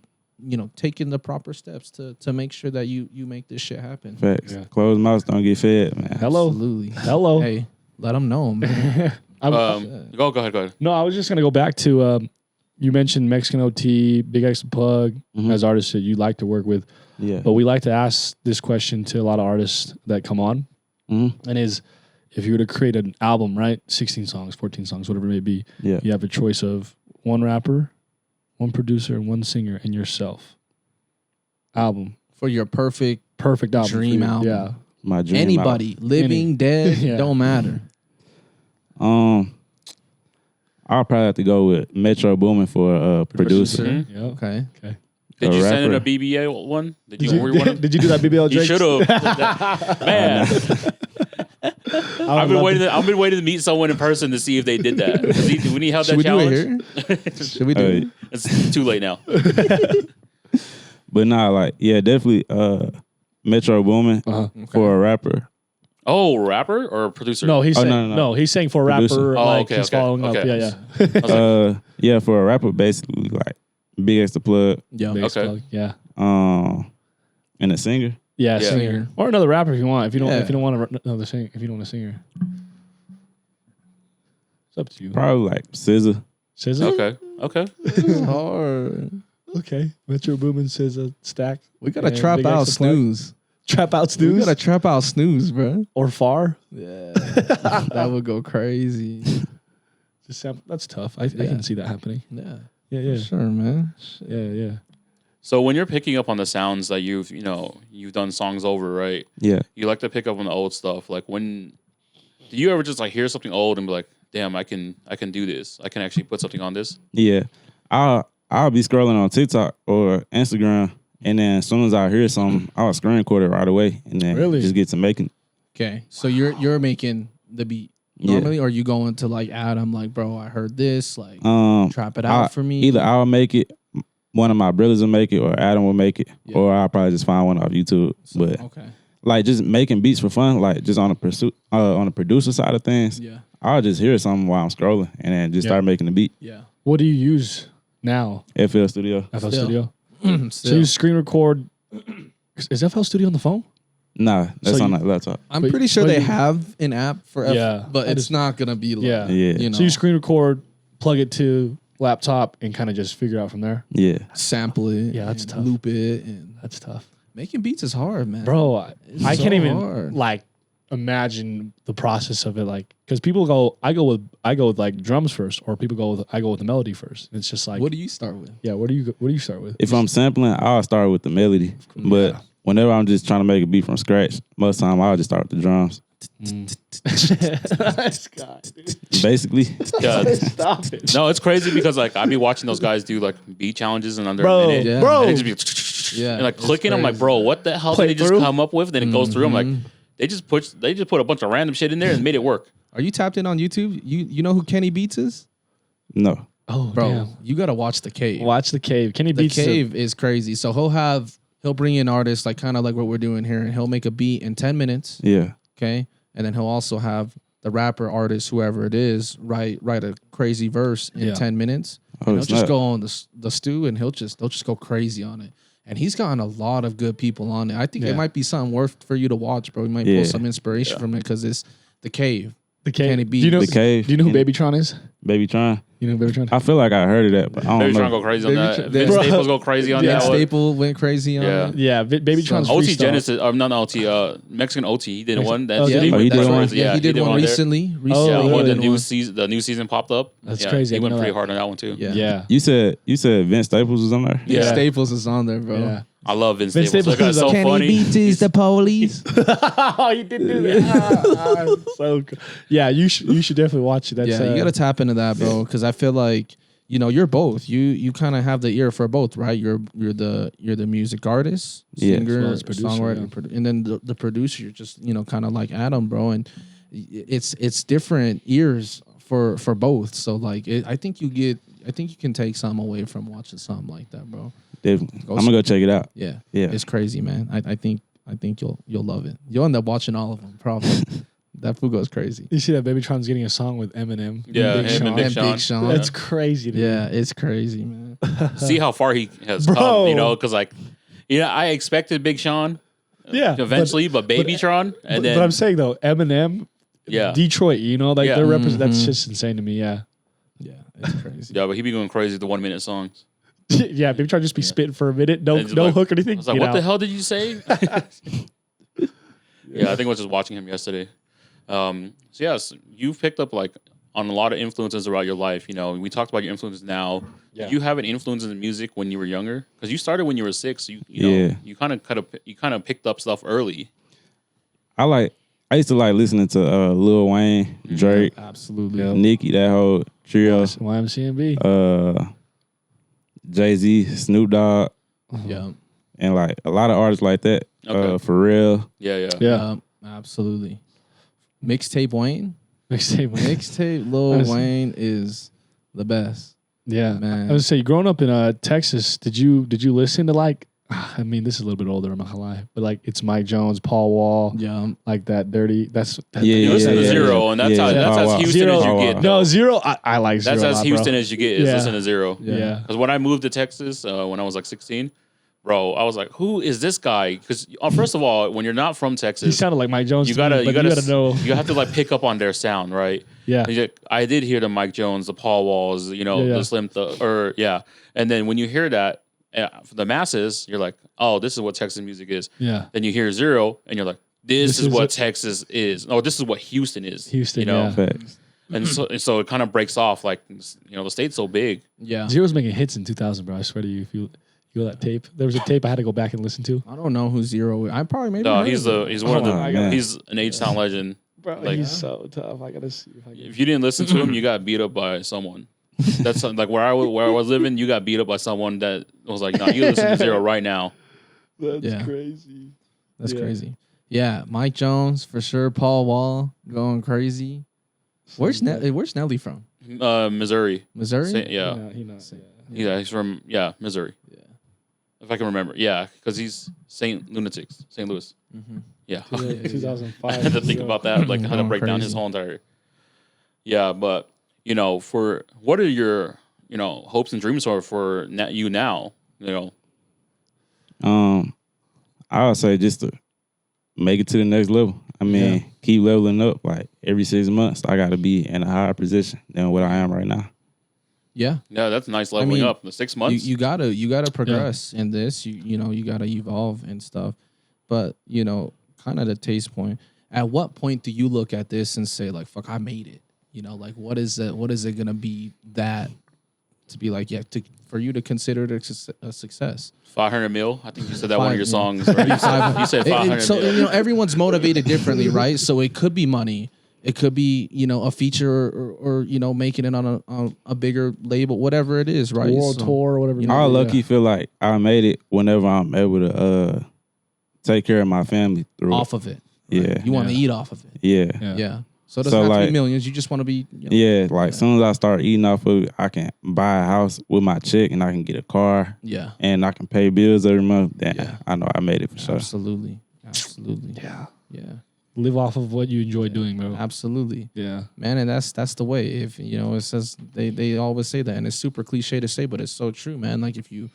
taking the proper steps to make sure that you make this shit happen. Facts. Yeah. Closed mouths don't get fed, man. Hello. Absolutely. Hello. Hey, let them know, man. Go ahead. No, I was just gonna go back to you mentioned Mexican OT, Big X the Plug as artists that you like to work with. Yeah. But we like to ask this question to a lot of artists that come on, and is if you were to create an album, right, 16 songs, 14 songs, whatever it may be, you have a choice of one rapper, one producer, one singer, and yourself. Album For your perfect album, dream album. Yeah, My dream anybody, living, dead, Yeah. don't matter. album. I'll probably have to go with Metro Boomin for producer. Mhm. Yeah. Okay. Did you send in a rapper. BBA one? Did you want him? Did you do that BBL? You Drake? should have. Man, I've been waiting to meet someone in person to see if they did that. When he held Should that we do challenge, it here? Should we do it? it's too late now. But nah, like definitely Metro Boomin for a rapper. Oh, rapper or producer? No, he's saying, no. no, he's saying for a Producer. rapper. Oh, like okay, he's okay, following okay. up. Yeah, Yeah, for a rapper, basically like Big X the Plug. Yeah. Big X Okay. Plug, yeah. And a singer. Yeah, Yeah. singer or another rapper if you want. If you don't, Yeah. if you don't want another singer, if you don't want a singer, it's up to you. Probably like SZA. SZA. Okay. It's hard. Okay. Metro Boomin, SZA, Stakk. We gotta And trap Big out X the Plug. snooze. Trap out We snooze gotta trap out snooze, bro. or far. Yeah. That would go crazy. That's tough. I can see that happening. Yeah. Yeah. Sure, man. Yeah. So when you're picking up on the sounds that you've done songs over, right? Yeah. You like to pick up on the old stuff. Like do you ever just like hear something old and be like, damn, I can do this. I can actually put something on this. Yeah. I'll be scrolling on TikTok or Instagram, and then as soon as I hear something, I'll screen record it right away, and then Really? just get to making. Okay. So you're making the beat normally, or you going to like Adam, like, bro, I heard this, like trap it out for me. Either I'll make it, one of my brothers will make it, or Adam will make it, or I'll probably just find one off YouTube. But Okay. like just making beats for fun, like just on the producer side of things, Yeah. I'll just hear something while I'm scrolling, and then just start making the beat. Yeah. What do you use now? FL Studio. FL Still. Studio. So Still. you screen record. Is FL Studio on the phone? Nah, that's So on you- that laptop. I'm But- pretty sure but they you- have an app for Yeah. but I it's just- not gonna be like Yeah. Yeah. you know, So you screen record, plug it to laptop, and kind of just figure out from there. Yeah. sample it, Yeah, that's and tough. loop it, and That's tough, making beats is hard, man. bro. I so can't even hard. like imagine the process of it, like because people go, I go with like drums first, or I go with the melody first. It's just like, What do you start with? yeah, what do you start with? If I'm sampling, I'll start with the melody. But whenever I'm just trying to make a beat from scratch, most of the time I'll just start with the drums. Basically. Yeah. Stop it, No, it's crazy because like I'd be watching those guys do like beat challenges and under bro. a minute. Yeah. Bro, And it just be and like it's clicking. I'm like, crazy. bro, what the hell Play did they just through? come up with? Then it goes through. I'm like, they just put a bunch of random shit in there and made it work. Are you tapped in on YouTube? You know who Kenny Beats is? No. oh, Bro, damn. you gotta watch The Cave. Watch the cave. Kenny The Beats. Cave is crazy. So he'll bring in artists like kind of like what we're doing here, and he'll make a beat in 10 minutes. Yeah. Okay. And then he'll also have the rapper, artist, whoever it is, write a crazy verse in Yeah. 10 minutes. Oh, And he'll just snap. go on the stew, and they'll just go crazy on it. And he's gotten a lot of good people on it. I think Yeah. it might be something worth for you to watch, bro. You might Yeah. pull some inspiration from it because it's The Cave. The cave. Kenny Do you know Beats. The Cave. Do you know who Kenny- Babytron is? Baby Trying. You know who Babytron? I feel like I heard of that, but I don't Maybe know. trying to go crazy on Baby that. Tr- Vince Bro. Staples go crazy on Yeah, that one. Staple went crazy on Yeah. it. Yeah, Babytron's OT freestyle. Genesis, not OT, Mexican OT. He did one. That's Oh, did he? Oh, he did that's one? crazy. Yeah, he did one there. recently. Yeah, Oh, when really? the new season popped up. That's Yeah, crazy. I He went didn't know pretty that. hard on that one too. Yeah. Yeah. You said Vince Staples was on there? Yeah. Staples is on there, bro. Yeah. I love Vince Vince Staples. That guy's so Staples funny. is the police. Oh, you did do that. So good. Yeah, you should definitely watch it. That's Yeah, you gotta tap into that, bro. Because I feel like you're both. You kind of have the ear for both, right? You're the music artist, Yeah. singer, As well as producer, songwriter, yeah. and then the producer. You're just kind of like Adam, bro. And it's different ears for both. So like, I think you can take some away from watching something like that, bro. Definitely. I'm gonna go check it out. Yeah, Yeah. it's crazy, man. I think you'll love it. You'll end up watching all of them, probably. That fool goes crazy. You see that Babytron's getting a song with Eminem. Yeah, Big him Sean. and Big And Sean. Big Sean. That's crazy. To Yeah, it's crazy, man. See how far he has Bro. come, because I expected Big Sean Yeah, eventually, but Babytron, and then but I'm saying though, Eminem, yeah, Detroit, Yeah. they're represent. That's just insane to me. Yeah, Yeah, It's crazy. Yeah, but he be going crazy with the 1 minute songs. Yeah, maybe try to just be spitting for a minute. No like, hook or anything. I was like, what the hell did you say? Yeah, I think I was just watching him yesterday. So yes, you've picked up like on a lot of influences throughout your life. You know, we talked about your influences now. Yeah. Did you have an influence in the music when you were younger? Because you started when you were 6. So you know, you kind of picked up stuff early. I used to like listening to Lil Wayne, Drake, Absolutely. Nicki, that whole trio. YMCMB. Jay-Z, Snoop Dogg, Yeah. and like a lot of artists like that. Okay. Pharrell. Yeah. Absolutely. Mixtape Wayne. Mixtape. Mixtape Lil Wayne is the best. Yeah, Man. I was say, growing up in Texas, did you listen to like? I mean, this is a little bit older. I'm not gonna lie, but like it's Mike Jones, Paul Wall, like that dirty. You listen to Zero, and that's as Houston Zero, as you get. No, Zero. I like Zero. That's as Houston bro. as you get. Is listen to Zero. Yeah. Because when I moved to Texas, when I was like 16, bro, I was like, who is this guy? Because first of all, when you're not from Texas, He sounded like Mike Jones. you gotta know. You have to like pick up on their sound, right? Yeah. I did hear the Mike Jones, the Paul Walls, the Slim, and then when you hear that for the masses, you're like, oh, this is what Texas music is. Yeah. Then you hear Zero, and you're like, this is what Texas is. No, this is what Houston is. Houston, you know. Facts. And so it kind of breaks off, like the state's so big. Yeah. Zero's making hits in 2000, bro. I swear to you, if you know that tape, there was a tape I had to go back and listen to. I don't know who Zero is. I probably maybe. No, heard he's of one of the. man. He's an H-Town legend. Bro, Like- he's so tough. I gotta see if I can. If you didn't listen to him, you got beat up by someone. That's like where I was living. You got beat up by someone that was like, "No, you listen to Zero right now." That's Yeah. crazy. That's Yeah. crazy. Yeah, Mike Jones for sure. Paul Wall going crazy. Where's Nelly from? Missouri. Missouri. Yeah, He knows. yeah, he's from Missouri. Yeah. If I can remember, because he's St. Louis. Mm-hmm. Yeah, 2005. I had to think about that, like how to Going break down his crazy. whole entire. Yeah, but for what are your hopes and dreams for you now? I would say just to make it to the next level. I mean, keep leveling up. Like every 6 months, I got to be in a higher position than what I am right now. Yeah. Yeah, that's nice leveling up. The 6 months. You gotta progress in this. You gotta evolve and stuff. But kind of the taste point. At what point do you look at this and say like, "Fuck, I made it"? Like what is it? What is it gonna be that to be like? Yeah, for you to consider it a success. 500 mil. I think you said that one of your Yeah. songs. Right? You said 500 So mil. everyone's motivated differently, right? So it could be money. It could be a feature or making it on a bigger label, whatever it is, right? World tour or whatever. I lucky feel like I made it whenever I'm able to take care of my family through off of it. Yeah. You want to eat off of it. Yeah. Yeah. So it doesn't have to be millions. You just want to be. As soon as I start eating off of it, I can buy a house with my check and I can get a car. Yeah. And I can pay bills every month. Then Yeah. I know I made it for sure. Absolutely. Yeah. Yeah. Live off of what you enjoy doing, bro. Absolutely. Yeah. Man, and that's the way. If it says they always say that, and it's super cliche to say, but it's so true, man. Like if you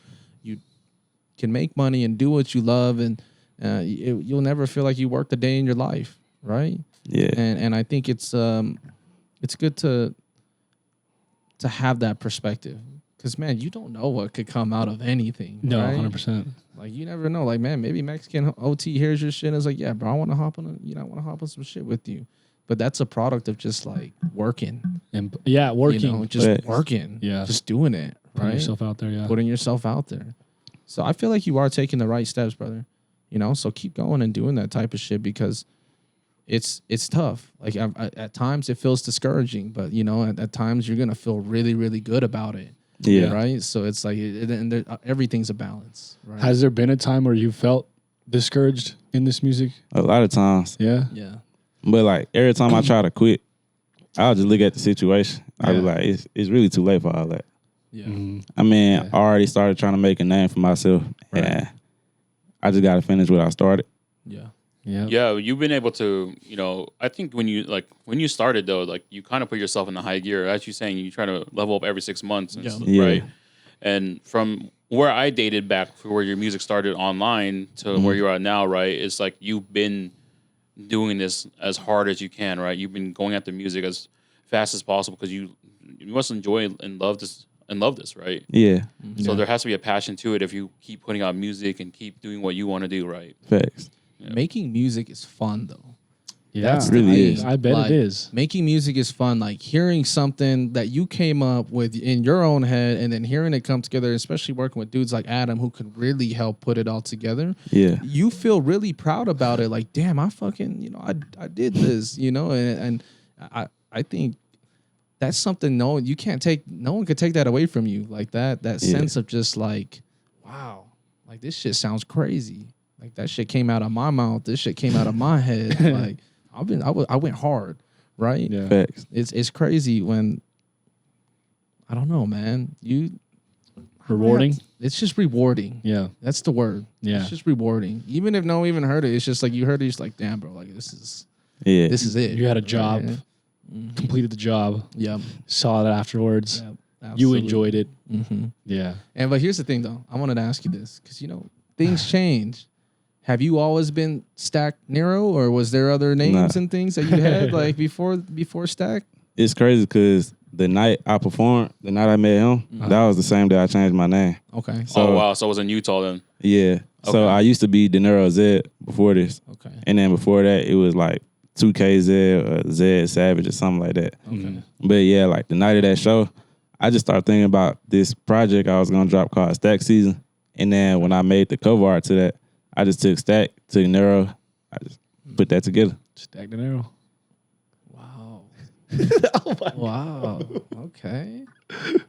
can make money and do what you love, and you'll never feel like you worked a day in your life, right? Yeah. And I think it's good to have that perspective, because man, you don't know what could come out of anything. No, right? 100%. Like you never know. Like man, maybe Mexican OT hears your shit and is like, yeah, bro, I want to hop on. I want to hop on some shit with you. But that's a product of just like working. And working. Just working. Yeah. Just doing it. Putting Right. yourself out there. Yeah. Putting yourself out there. So I feel like you are taking the right steps, brother. So keep going and doing that type of shit, because it's tough. Like at times it feels discouraging, but at times you're gonna feel really, really good about it. Yeah. Right. So it's like everything's a balance. Right. Has there been a time where you felt discouraged in this music? A lot of times. Yeah. Yeah. But like every time I try to quit, I'll just look at the situation. I'll be like, it's really too late for all that. Yeah. Mm-hmm. I mean, I already started trying to make a name for myself. Right. And I just got to finish what I started. Yeah. Yeah. Yeah, you've been able to, I think when you started though, like you kind of put yourself in the high gear. As you're saying, you try to level up every 6 months, and Yeah. right? And from where I dated back for where your music started online to where you are now, right? It's like you've been doing this as hard as you can, right? You've been going after music as fast as possible because enjoy and love this right? Yeah. So there has to be a passion to it if you keep putting out music and keep doing what you want to do, right? Facts. Making music is fun though. Yeah, That's the really thing. is. I bet Like, it is. Making music is fun. Like hearing something that you came up with in your own head and then hearing it come together, especially working with dudes like Adam who could really help put it all together. Yeah. You feel really proud about it. Like, damn, I fucking, I did this, and I think that's something no one could take that away from you. Like that sense of just like, wow, like this shit sounds crazy. Like that shit came out of my mouth. This shit came out of my head. Like I went hard, right? Yeah. Facts. It's crazy when I don't know, man. Rewarding. It's just rewarding. Yeah. That's the word. Yeah. It's just rewarding. Even if no one even heard it, it's just like you heard it. It's like, damn, bro. Like this is it. You had a job, Yeah. completed the job, Yep. saw it afterwards. Yep. You Absolutely. enjoyed it. Mm-hmm. Yeah. But here's the thing, though. I wanted to ask you this because things change. Have you always been Stakk Nerro, or was there other names and things that you had like before Stakk? It's crazy because the night I performed, the night I met him, that was the same day I changed my name. Okay. Oh wow, so it was in Utah then. Yeah. So I used to be the Nerro Z before this. Okay. And then before that, it was like 2KZ or Z Savage or something like that. Okay. But yeah, like the night of that show, I just started thinking about this project I was going to drop called Stakk Season. And then when I made the cover art to that, I just took Stakk, took Nerro, I just put that together. Stakk the Nerro. Wow. Wow. Okay.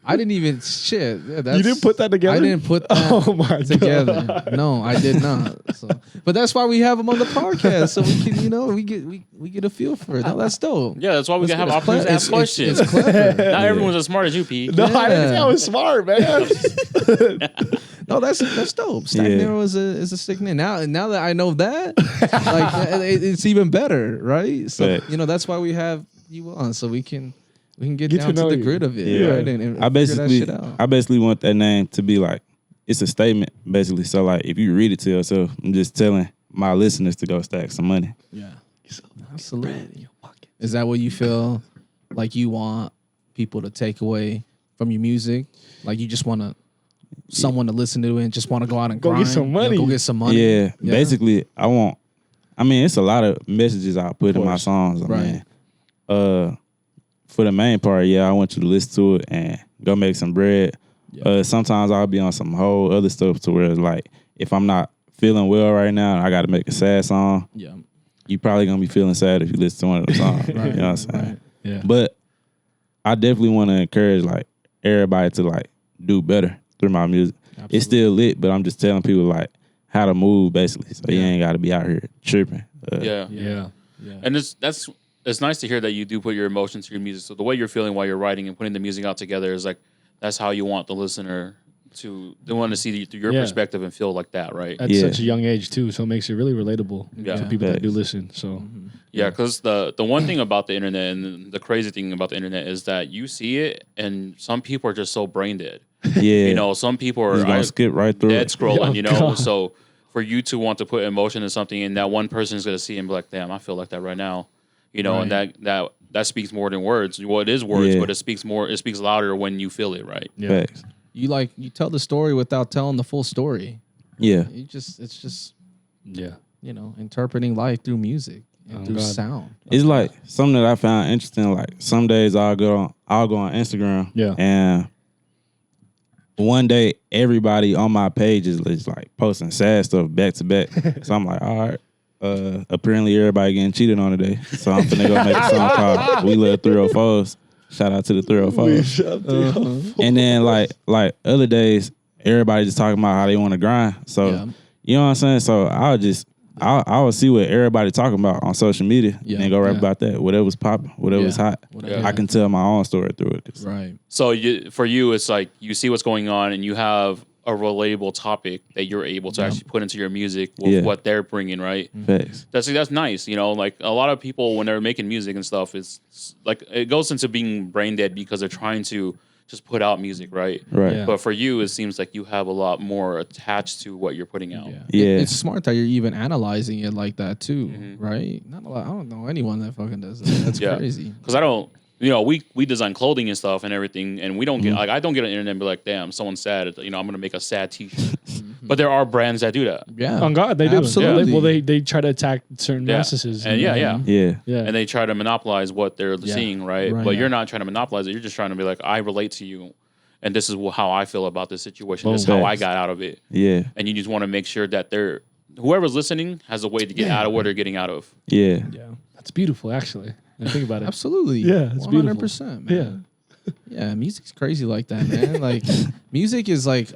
I didn't even shit. Yeah, You didn't put that together? I didn't put that together. No, I did not. So, but that's why we have them on the podcast, so we can, we get a feel for it. No, that's dope. Yeah, that's why we gotta have It's opportunities to ask questions. It's clever. Not everyone's as smart as you, Pete. No, I didn't say I was smart, man. No, that's dope. Stakk Yeah. Nerro is a sick name. Now that I know that, like it's even better, right? So Facts. that's why we have you on, so we can get Get to down to know the you. grid of it, Yeah. right? And I figure that shit out. basically want that name to be like, it's a statement, basically. So like, if you read it to yourself, I'm just telling my listeners to go stack some money. Yeah, absolutely. Is that what you feel like you want people to take away from your music? Like you just want someone to listen to it and just want to go out and Go get grind, some money. go get some money. Yeah, basically, it's a lot of messages I put in my songs. Right. For the main part, I want you to listen to it and go make some bread. Yeah. Sometimes I'll be on some whole other stuff to where it's like, if I'm not feeling well right now and I got to make a sad song, Yeah. you probably going to be feeling sad if you listen to one of the songs. Right. You know what I'm saying? Right. Yeah. But I definitely want to encourage like everybody to like do better through my music. Absolutely. It's still lit, but I'm just telling people like how to move basically. So you ain't got to be out here tripping. Yeah. Yeah. And it's nice to hear that you do put your emotions to your music. So the way you're feeling while you're writing and putting the music out together is like, that's how you want the listener to see through your perspective and feel like that, right? At such a young age too, so it makes it really relatable to people that do listen. So Yeah, because the one thing about the internet and the crazy thing about the internet is that you see it and some people are just so brain dead. Yeah. Some people are Just gonna skip right through dead it. scrolling, God. So for you to want to put emotion in something and that one person is going to see and be like, damn, I feel like that right now. And that speaks more than words. Well, it is words, but it speaks louder when you feel it, right? yeah. Facts. You tell the story without telling the full story. Yeah. It's just Yeah. interpreting life through music and through God. sound. It's like something that I found interesting. Like some days I'll go on Instagram. Yeah. And one day everybody on my page is like posting sad stuff back to back. So I'm like, all right. Apparently everybody getting cheated on today. So I'm finna go make a song called We Love 304's. Shout out to the 304's. And then like other days, everybody just talking about how they want to grind. So you know what I'm saying? So I will see what everybody talking about on social media and go rap about that. Whatever's popping, whatever's hot. Whatever. I can tell my own story through it. Right. So for you, it's like you see what's going on and you have a relatable topic that you're able to actually put into your music with what they're bringing, right? Facts. That's nice. Like a lot of people when they're making music and stuff, it's like it goes into being brain dead because they're trying to just put out music, right? Right. Yeah. But for you, it seems like you have a lot more attached to what you're putting out. Yeah. It's smart that you're even analyzing it like that too, right? Not a lot. I don't know anyone that fucking does that. That's crazy. Because I don't, we design clothing and stuff and everything, and we don't get like I don't get on the internet and be like, damn, someone's sad. I'm gonna make a sad T-shirt. But there are brands that do that. Yeah. On God, they do. Absolutely. Yeah. They try to attack certain messages. And yeah. And they try to monopolize what they're seeing, right? But you're not trying to monopolize it. You're just trying to be like, I relate to you, and this is how I feel about this situation. This is how I got out of it. Yeah. And you just want to make sure that whoever's listening has a way to get out of what they're getting out of. Yeah. That's beautiful, actually. I think about it. Absolutely. Yeah, it's 100%, man. Yeah, music's crazy like that, man. Like, music is like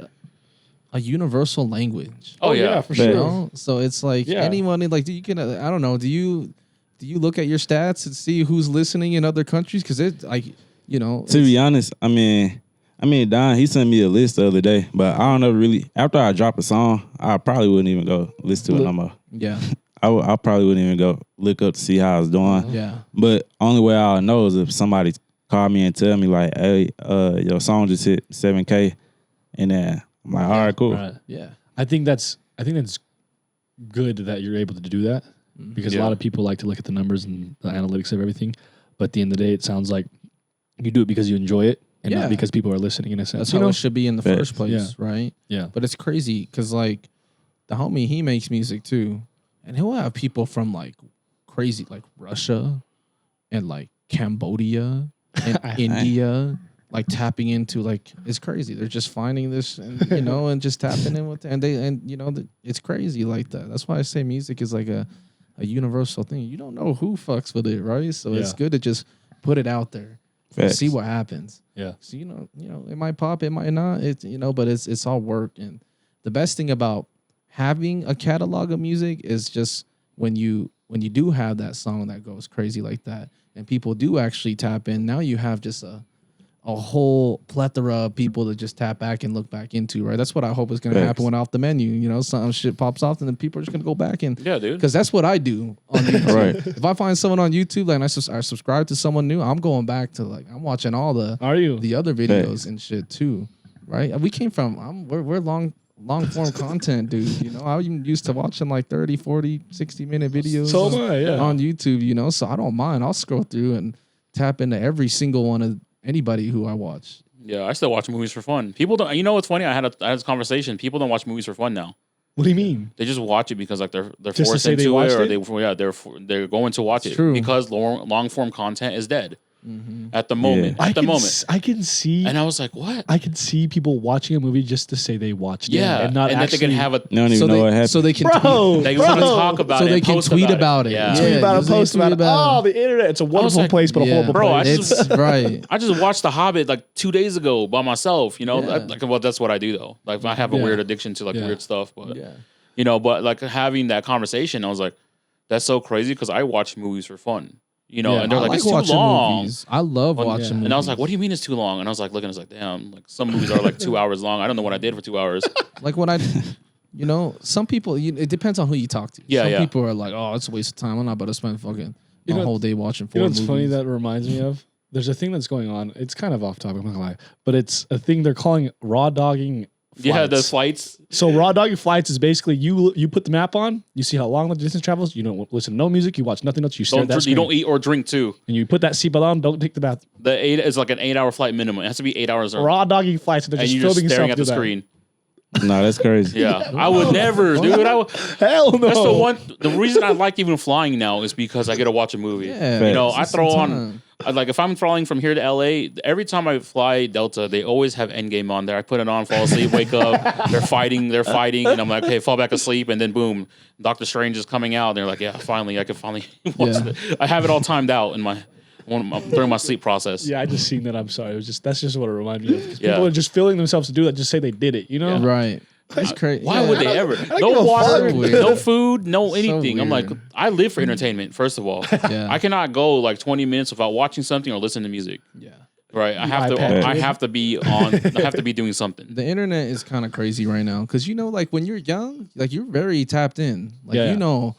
a universal language. Oh yeah, for sure. You know? So it's like anyone, like, you can, I don't know, do you look at your stats and see who's listening in other countries? Because it, like, To be honest, I mean, Don, he sent me a list the other day, but I don't know really. After I drop a song, I probably wouldn't even go listen to it no more. Yeah. I probably wouldn't even go look up to see how it's doing. Yeah. But only way I'll know is if somebody call me and tell me like, hey, your song just hit 7K, and then I'm like, all right, cool. Right. Yeah. I think that's good that you're able to do that because a lot of people like to look at the numbers and the analytics of everything. But at the end of the day, it sounds like you do it because you enjoy it and not because people are listening in a sense. That's how it should be in the first place, right? Yeah. But it's crazy because, like, the homie, he makes music too. And he'll have people from, like, crazy, like, Russia and, like, Cambodia and India, like, tapping into, like, it's crazy. They're just finding this, and, and just tapping in with it. And it's crazy like that. That's why I say music is, like, a universal thing. You don't know who fucks with it, right? So it's good to just put it out there. See what happens. Yeah. So it might pop, it might not. It's but it's all work. And the best thing about having a catalog of music is just when you do have that song that goes crazy like that, and people do actually tap in. Now you have just a whole plethora of people to just tap back and look back into. Right. That's what I hope is going to happen when Off the Menu. Some shit pops off, and then people are just going to go back and dude. Because that's what I do on YouTube. Right. If I find someone on YouTube, like, and I subscribe to someone new, I'm going back to, like, I'm watching all the other videos and shit too. Right. We came from we're long form content, dude. I used to watching like 30, 40, 60-minute videos on YouTube, so I don't mind. I'll scroll through and tap into every single one of anybody who I watch. Yeah, I still watch movies for fun. People don't. What's funny? I had this conversation. People don't watch movies for fun now. What do you mean? They just watch it because like they're just forced into it, or they're going to watch it true. because long form content is dead. At the moment. I can see. And I was like, what? I can see people watching a movie just to say they watched it. And not and actually. That they can have a. They don't even know what happened. So they can tweet. They want to talk about it. So they can tweet about it. Yeah. Tweet about it, post about it. Oh, the internet. It's a wonderful place, but a horrible place. It's right. I just watched The Hobbit like 2 days ago by myself. That's what I do though. Like I have a weird addiction to like weird stuff, but but like having that conversation, I was like, that's so crazy because I watch movies for fun. And they're like, it's too long. Movies. I love watching movies. And I was like, what do you mean it's too long? And I was like, looking, I was like, damn, like some movies are like 2 hours long. I don't know what I did for 2 hours. Like when some people, it depends on who you talk to. Some people are like, oh, it's a waste of time. I'm not about to spend fucking a whole day watching 4 movies. What's funny that reminds me of? There's a thing that's going on. It's kind of off topic, I'm not gonna lie. But it's a thing they're calling raw dogging flights. Yeah, the flights. So raw dogging flights is basically you put the map on, you see how long the distance travels, you don't listen to no music, you watch nothing else, you stare at that screen. You don't eat or drink too. And you put that seatbelt on, don't take the bath. The 8 is like an 8-hour flight minimum. It has to be 8 hours. Raw dogging flights, and they're just filming staring at the that. screen. No, that's crazy. Yeah, I would never, dude. Hell no. That's the reason I like even flying now is because I get to watch a movie. Yeah, I throw on. Like if I'm flying from here to LA, every time I fly Delta, they always have Endgame on there. I put it on, fall asleep, wake up, they're fighting, and I'm like, okay, fall back asleep, and then boom, Doctor Strange is coming out, and they're like, yeah, finally, I can finally watch it. I have it all timed out in during my sleep process. Yeah, I just seen that. I'm sorry. That's just what it reminded me of. People are just feeling themselves to do that. Just say they did it. Right. That's crazy. Why would they ever? No water, no food, no anything. So I'm like, I live for entertainment. First of all, I cannot go like 20 minutes without watching something or listening to music. Yeah. Right. I have to be on. I have to be doing something. The internet is kind of crazy right now because like when you're young, like you're very tapped in. Like like you know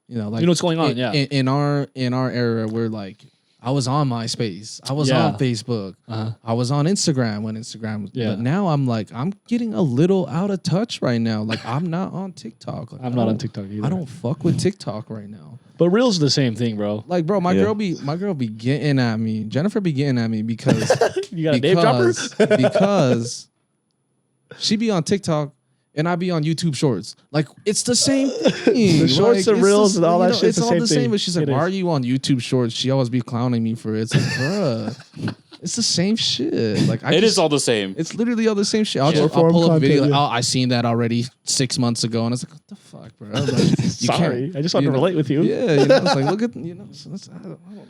what's going on. In our era, we're like I was on MySpace. I was on Facebook. I was on Instagram when Instagram was. But now I'm like, I'm getting a little out of touch right now. Like, I'm not on TikTok. Like, I'm not on TikTok either. I don't fuck with TikTok right now. But Reels is the same thing, bro. Like, bro, my girl be getting at me. Jennifer be getting at me because you got a name dropper? because she be on TikTok. And I be on YouTube Shorts. Like, it's the same thing. The shorts and reels and all that shit. It's all the same. But she's like, why are you on YouTube Shorts? She always be clowning me for it. It's like, bruh, it's the same shit. Like, it is all the same. It's literally all the same shit. I'll pull up a video. Like, oh, I seen that already 6 months ago. And I was like, what the fuck, bro? Like, sorry. I just want to relate with you. Yeah. You know, it's like, look at, you know.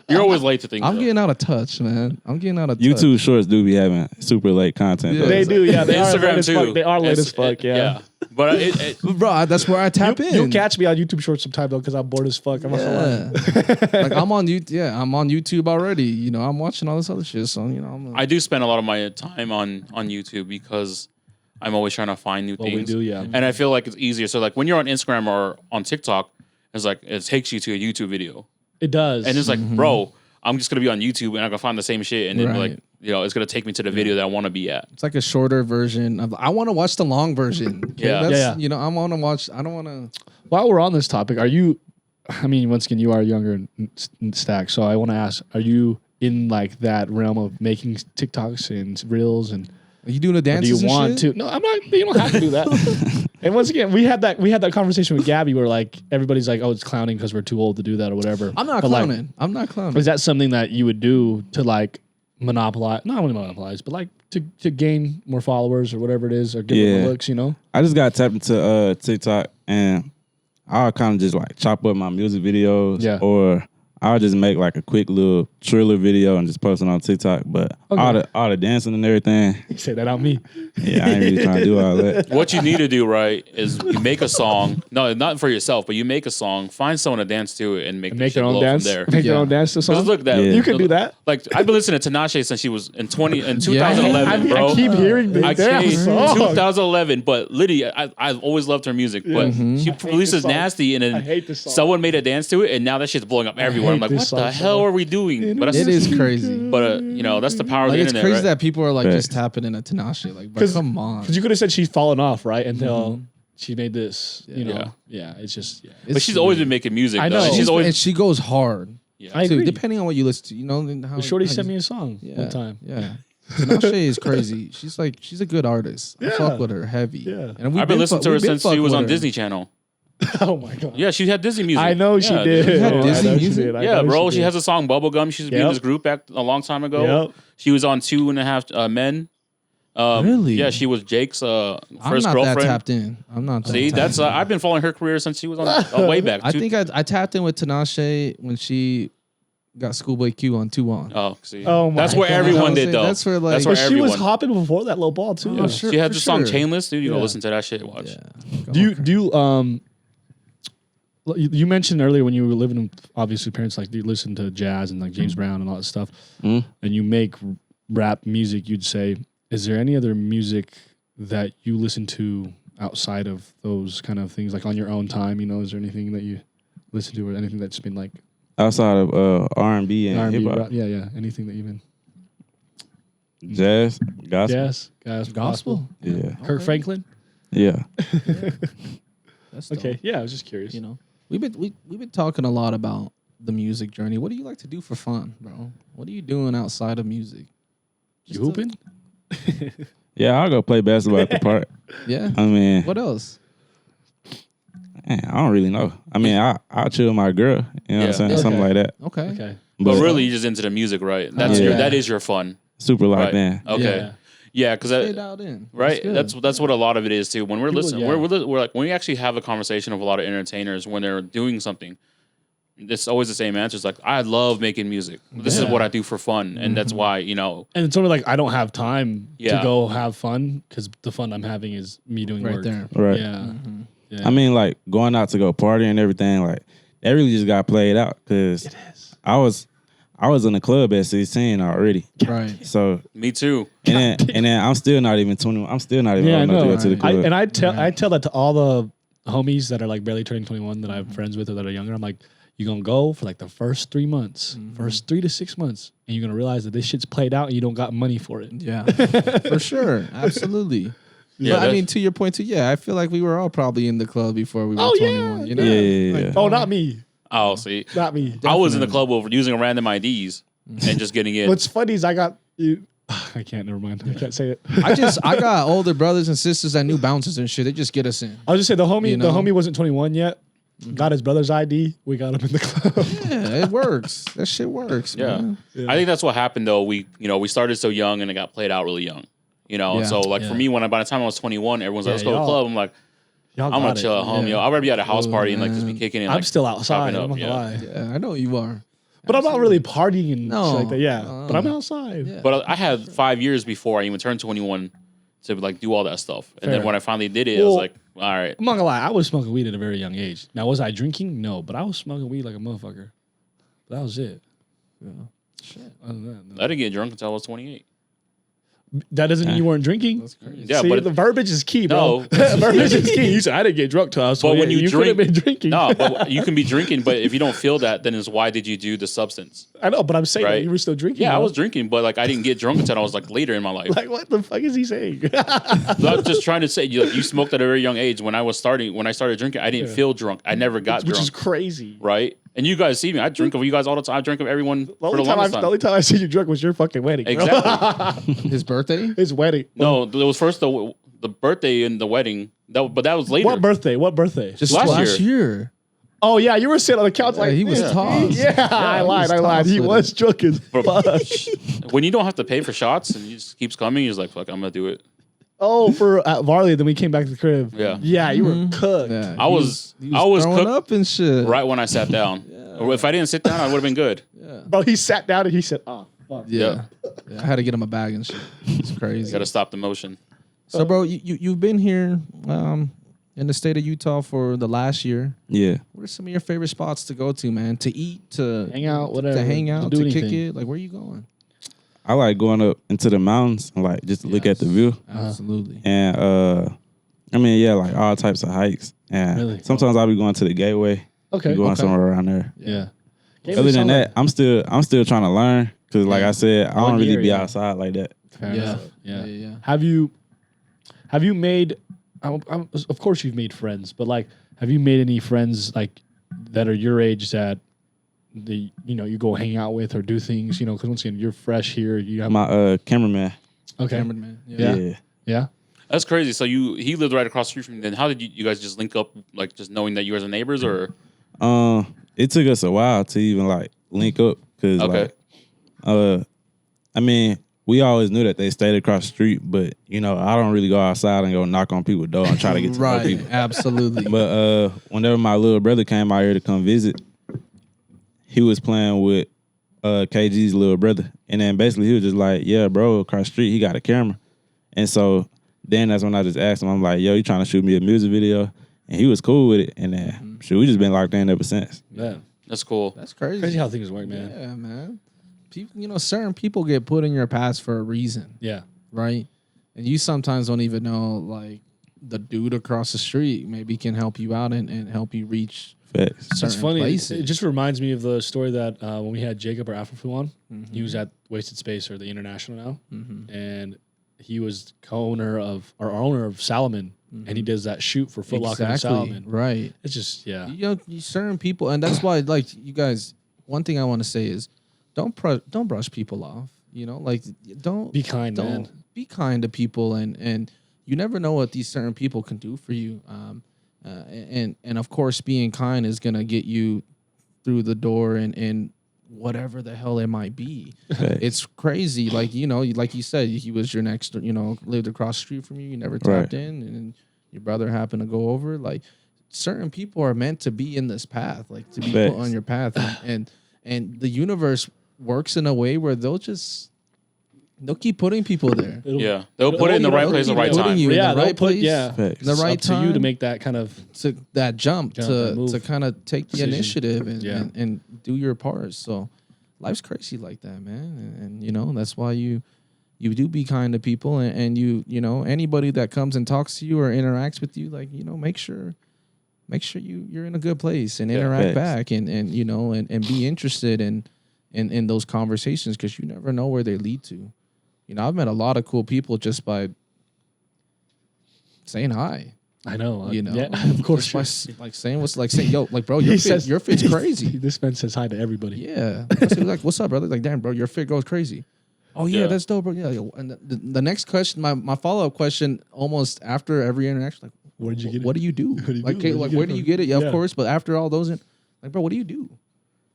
You're always late to things. I'm getting out of touch, man. I'm getting out of touch. YouTube Shorts do be having super late content. Yeah. Though. They do, yeah. They Instagram are too. They are late as fuck, yeah. But bro, that's where I tap in. You'll catch me on YouTube Shorts sometime though, because I'm bored as fuck. I'm not gonna lie. Like, I'm on YouTube. Yeah, I'm on YouTube already. You know, I'm watching all this other shit. So, you know, I do spend a lot of my time on YouTube because I'm always trying to find new things. We do, yeah. And I feel like it's easier. So like when you're on Instagram or on TikTok, it's like it takes you to a YouTube video. It does. And it's like, bro, I'm just gonna be on YouTube and I'm gonna find the same shit and then like, you know, it's gonna take me to the video that I want to be at. It's like a shorter version of. I want to watch the long version. Okay? Yeah. You know, I want to watch. I don't want to. While we're on this topic, are you? I mean, once again, you are younger in Stakk, so I want to ask: are you in like that realm of making TikToks and reels and? Are you doing the dances? Do you want to? No, I'm not. You don't have to do that. And once again, we had that conversation with Gabby where like everybody's like, oh, it's clowning because we're too old to do that or whatever. I'm not clowning. Like, I'm not clowning. Is that something that you would do to like monopolize? Not only monopolize, but like to gain more followers or whatever it is, or give them the looks, you know? I just got tapped into TikTok and I'll kind of just like chop up my music videos or I'll just make like a quick little Triller video and just post it on TikTok. But all the dancing and everything. You say that on me. Yeah, I ain't really trying to do all that. What you need to do, right, is you make a song. No, not for yourself, but you make a song, find someone to dance to it and make their own dance. From there. Make their own dance to song. Look, that you can do that. Like I've been listening to Tinashe since she was in 2011, bro. I keep hearing this. I came 2011, but Liddy, I've always loved her music, but she releases Nasty, and then someone made a dance to it, and now that shit's blowing up everywhere. I'm like, what the hell are we doing? But it is crazy. But you know, that's the power of the internet. It's crazy right? that people are like just tapping into Tinashe. Like, but come on. Because you could have said she's fallen off, right? Until she made this, you know. Yeah, it's just. But she's always been making music. I know. Though. And she goes hard. Yeah, I agree. Depending on what you listen to, you know. How Shorty sent me a song one time. Yeah. Tinashe is crazy. She's a good artist. I fuck with her heavy. Yeah. And I've been listening to her since she was on Disney Channel. Oh my god! Yeah, she had Disney music. I know she did. She had Disney music. Yeah, bro. She has a song Bubblegum. She's been in this group back a long time ago. Yep. She was on 2.5 Men. Really? Yeah, she was Jake's first I'm not girlfriend. that tapped in. I'm not. See, that's I've been following her career since she was on way back. I think I tapped in with Tinashe when she got Schoolboy Q on 2-on. Oh, see. Oh my That's where God. everyone did though. That's where like. That's where she was everyone. hopping before that little ball too. Yeah. sure, She had for the song sure. Chainless, dude. You go listen to that shit. Watch. Yeah. Do you you mentioned earlier when you were living with obviously parents like you listen to jazz and like James Brown and all that stuff, and you make rap music. You'd say, is there any other music that you listen to outside of those kind of things, like on your own time? You know, is there anything that you listen to or anything that's been like outside of R&B and R&B, hip hop? yeah, anything that you've been Jazz, gospel. Gospel. Yeah. Kirk Franklin. Yeah. That's dope. Okay, yeah, I was just curious. You know, we've been talking a lot about the music journey. What do you like to do for fun, bro? What are you doing outside of music? You hooping? Yeah, I'll go play basketball at the park. Yeah. I mean, What else? man, I don't really know. I mean, I'll chill with my girl. You know what I'm saying? Okay. Something like that. Okay. Okay. But really, you're just into the music, right? That's that is your fun. Super locked Right. in. Okay. Yeah, because Stay dialed in. right. That's That's what a lot of it is too. When we're listening, yeah. we're like when we actually have a conversation with a lot of entertainers when they're doing something. It's always the same answer. It's like I love making music. This is what I do for fun, and that's why And it's sort of like I don't have time to Yeah. go have fun because the fun I'm having is me doing right work. there. Right. Yeah. Yeah. I mean, like going out to go party and everything, like that really just got played out because I was in the club at 16 already. Right. So me too. and then I'm still not even 21. I'm still not even Yeah, I old enough to know. go to the club. I tell that to all the homies that are like barely turning 21 that I have friends with or that are younger. I'm like, You're going to go for like the first 3 months, first 3 to 6 months, and you're going to realize that this shit's played out and you don't got money for it. Yeah, for sure. Absolutely. Yeah, but I mean, to your point too, yeah, I feel like we were all probably in the club before we were 21. You know? Yeah. Oh, not me. Oh, see, Not me. I was in the club over using random IDs and just getting in. What's funny is I got you. I can't. Never mind. I can't say it. I got older brothers and sisters that knew bouncers and shit. They just get us in. I'll just say the homie. You know? The homie wasn't 21 yet. Got his brother's ID. We got him in the club. Yeah, it works. That shit works. Yeah. Man. I think that's what happened though. We started so young and it got played out really young. Yeah. So like for me, by the time I was 21, everyone's like, let's go to the club. I'm like, I'm gonna chill at home. I'd rather be at a house party and like just be kicking it. I'm like, still outside. chopping I'm not gonna lie. Yeah, I know you are. But I'm not really partying and No. shit like that. Yeah. But I'm outside. Yeah. But I had 5 years before I even turned 21 to like do all that stuff. And then Fair. when I finally did it, I was Well- like, all right. I'm not gonna lie. I was smoking weed at a very young age. Now, was I drinking? No. But I was smoking weed like a motherfucker. But that was it. Yeah. Shit. Other than that, no. I didn't get drunk until I was 28. That doesn't mean you weren't drinking. That's crazy. Yeah, See, but the verbiage is key, bro. No. Verbiage is key. You said I didn't get drunk till I was 28. But when you could have drink- been drinking. No, but you can be drinking, but if you don't feel that, then it's why did you do the substance? I know, but I'm saying that Right. you were still drinking. Yeah, I bro. was drinking, but like I didn't get drunk until I was like later in my life. Like, what the fuck is he saying? So I'm just trying to say, you smoked at a very young age. When I started drinking, I didn't feel drunk. I never got Which drunk. is crazy. Right? And you guys see me. I drink of you guys all the time. I drink of everyone for the longest The time. only time I see you drunk was your fucking wedding. bro. Exactly. His birthday? His wedding. No, it was first the birthday and the wedding. But that was later. What birthday? What birthday? Just Last last year. Oh, yeah, you were sitting on the couch like he was this. tossed. Yeah, I lied. He tossed was drunk as For- fuck. When you don't have to pay for shots and he just keeps coming, you're just like, fuck, I'm gonna do it. Oh, for at Varley, then we came back to the crib. Yeah. Yeah, you were cooked. Yeah, I he was throwing cooked up and shit. right when I sat down. Or if I didn't sit down, I would have been good. Bro, he sat down and he said, oh, fuck. Yeah. Yeah, I had to get him a bag and shit. It's crazy. Got to stop the motion. So, bro, you've been here in the state of Utah for the last year. Yeah. What are some of your favorite spots to go to, man? To eat, to Hang out, whatever. to hang out, do to kick anything. it? Like, where are you going? I like going up into the mountains and like just to look at the view. Absolutely. And I mean, yeah, like all types of hikes. And Really? sometimes I'll be going to the gateway. Okay. Be going okay. somewhere around there. Yeah. Other than that, I'm still trying to learn because, like I said, I don't One really year, be yeah. outside like that. Fair Yeah. enough. Yeah. Yeah. Have you made? Of course, you've made friends, but like, have you made any friends like that are your age that you go hang out with or do things? Because once again, you're fresh here. You have My cameraman. okay. Cameraman. Yeah. Yeah. That's crazy. So he lived right across the street from you. Then how did you guys just link up, like just knowing that you guys are neighbors, or? It took us a while to even like link up because Okay. I mean, we always knew that they stayed across the street, but I don't really go outside and go knock on people's door and try to get to know Right. people. Absolutely. But whenever my little brother came out here to come visit, he was playing with KG's little brother, and then basically he was just like, "Yeah, bro, across the street he got a camera," and so then that's when I just asked him, I'm like, "Yo, you trying to shoot me a music video?" And he was cool with it, and then shit, we just been locked in ever since. Yeah. That's cool. That's crazy. Crazy how things work, man. Yeah, man. People, certain people get put in your past for a reason, Yeah. right? And you sometimes don't even know, like, the dude across the street maybe can help you out and help you reach Facts. certain It's funny. places. It just reminds me of the story that when we had Jacob or Afro on, he was at Wasted Space or the International now, and he was owner of Salomon, and he does that shoot for Foot Locker and Exactly. Salomon. Right. It's just Certain people, and that's why, like, you guys, one thing I want to say is don't brush people off. Don't Be kind, don't man. Be kind to people, and you never know what these certain people can do for you. And of course, being kind is gonna get you through the door and whatever the hell it might be. Facts. It's crazy. Like, like you said, he was your next, lived across the street from you. You never tapped in, and your brother happened to go over. Like, certain people are meant to be in this path, like to be Facts. put on your path, and the universe works in a way where they'll keep putting people there. Yeah, they'll put it in the right place at the right Putting time. you in Yeah, the they'll right put- place, yeah. Facts. the It's right up to time you to make that kind of to that jump Jump and move. to kind of take the Decision. initiative and, Yeah. and do your part. So life's crazy like that, man. And that's why you do be kind to people, and you anybody that comes and talks to you or interacts with you, like, make sure make sure you're in a good place and interact back and you know and be interested in those conversations, because you never know where they lead to. You know, I've met a lot of cool people just by saying hi. I know. You know, yeah, of course. Just by, saying yo, like, bro, your fit's crazy. This man says hi to everybody. Yeah. Like, what's up, brother? Like, damn, bro, your fit goes crazy. Oh yeah, that's dope, bro. Yeah. And the next question, my follow-up question, almost after every interaction, like, where did you get it? What do you do? Like, where do you get it? Yeah, of course. But after all those, like, bro, what do you do?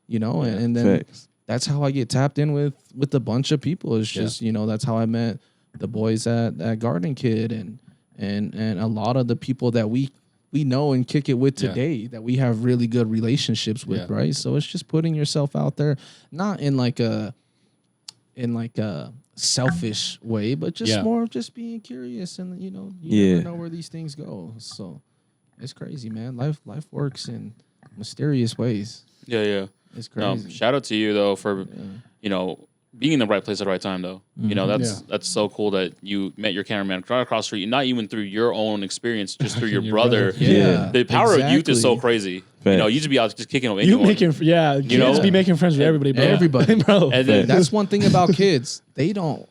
You know, and then that's how I get tapped in with a bunch of people. It's just, you know, that's how I met the boys at Garden Kid and a lot of the people that we know and kick it with today that we have really good relationships with, right? So it's just putting yourself out there, not in like a selfish way, but just more of just being curious, and you know, you never know where these things go. So it's crazy, man. Life works in mysterious ways. Yeah. It's crazy. Shout out to you though for you know, being in the right place at the right time though. You know, that's so cool that you met your cameraman right across the street, not even through your own experience, just through your brother. Yeah. The power of youth is so crazy. You know, you just be out just kicking with anyone. You know, just be making friends with everybody, bro. Everybody, bro. And then, that's one thing about kids. They don't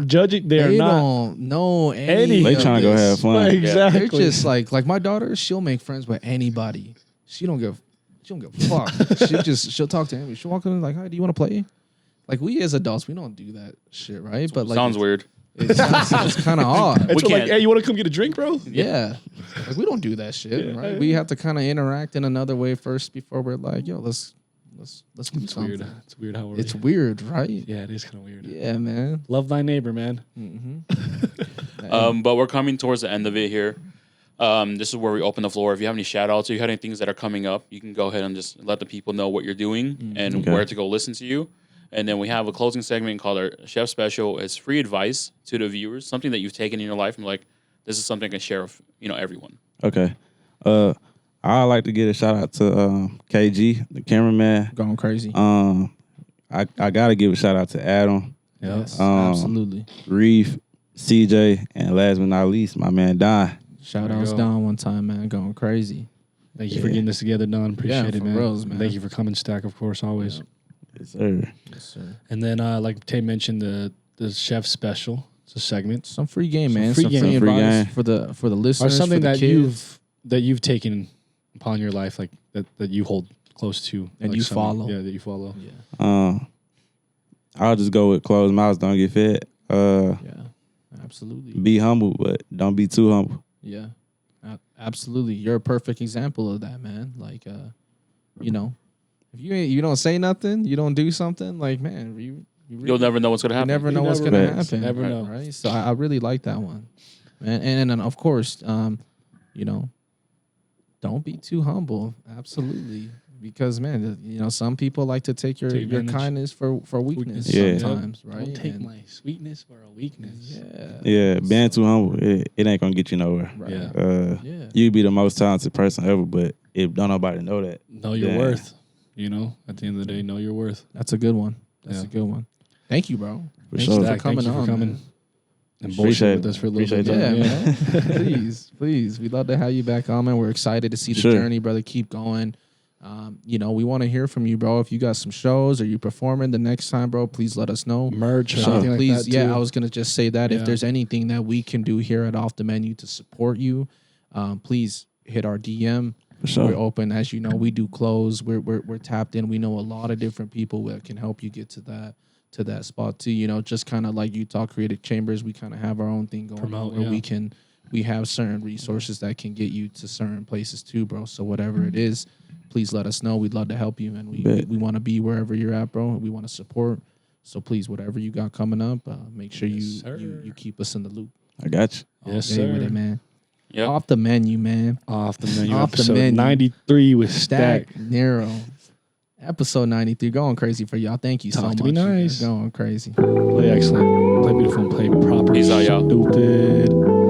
judging. They don't know any. They trying to go have fun. Exactly. They're just like my daughter. She'll make friends with anybody. She don't give a fuck. She'll talk to him. She'll walk in like, hi, do you want to play? Like, we as adults, we don't do that shit, right? But like, sounds weird. It's kind of odd. It's like, hey, you want to come get a drink, bro? Yeah. Like, we don't do that shit, right? We have to kind of interact in another way first before we're like, yo, let's do something. Weird. It's weird how it's weird, right? Yeah, it is kind of weird. Yeah, man. Love thy neighbor, man. Mm-hmm. But we're coming towards the end of it here. This is where we open the floor. If you have any shout outs or you have any things that are coming up, you can go ahead and just let the people know what you're doing and where to go listen to you. And then we have a closing segment called our Chef Special. It's free advice to the viewers, something that you've taken in your life and like, this is something I can share with, you know, everyone. Okay. I'd like to give a shout out to KG, the cameraman. Going crazy. I gotta give a shout out to Adam. Yes, absolutely. Reef, CJ, and last but not least, my man Don. Shout outs Don one time, man. Going crazy. Thank you for getting this together, Don. Appreciate it, man. Reals, man. Thank you for coming, Stakk, of course, always. Yeah. Yes, sir. Yes, sir. And then, like Tay mentioned, the Chef Special. It's a segment. Some free game, man. Free Some game. free Free advice game. for the listeners. Or something for the that kids. you've taken upon your life, like that you hold close to. And like you something- follow. Yeah, that you follow. Yeah. I'll just go with closed mouths don't get fed. Yeah. Absolutely. Be humble, but don't be too humble. Yeah. Absolutely. You're a perfect example of that, man. Like, you know, if you don't say nothing, you don't do something, like, man, You'll never know what's going to happen. You never know what's going to happen. Never know. Right? So I really like that one. And of course, you know, don't be too humble. Absolutely. Because, man, you know, some people like to take your kindness for weakness sometimes, right? Don't take my sweetness for a weakness. Yeah, being too humble, it ain't gonna get you nowhere. Right. Yeah. You be the most talented person ever, but if don't nobody know that, Know your worth. You know, at the end of the day, know your worth. That's a good one. That's a good one. Thank you, bro. For Thanks sure. for coming Thank you on. for coming. Man. And Appreciate bullshit with us for a little bit. Yeah, man. Please. We'd love to have you back on, man. We're excited to see the journey, brother. Keep going. You know, we want to hear from you, bro. If you got some shows or you performing the next time, bro, please let us know. Merch or something like please, that, too. I was going to just say that. If there's anything that we can do here at Off the Menu to support you, please hit our DM. For sure. We're open. As you know, we do close. We're tapped in. We know a lot of different people that can help you get to that spot too. You know, just kind of like Utah Creative Chambers, we kind of have our own thing going on where we have certain resources that can get you to certain places too, bro. So whatever it is, please let us know. We'd love to help you, and we want to be wherever you're at, bro. We want to support. So please, whatever you got coming up, make sure you keep us in the loop. I got you. Yes, Okay sir. with it, man. Yep. Off the menu, man. Off the menu. Off the episode menu. 93 with Stakk, Stakk. Nerro. Episode 93. Going crazy for y'all. Thank you so Talk much. to me nice. Going crazy. Play excellent. Play beautiful and play proper. Peace out, y'all. Stupid.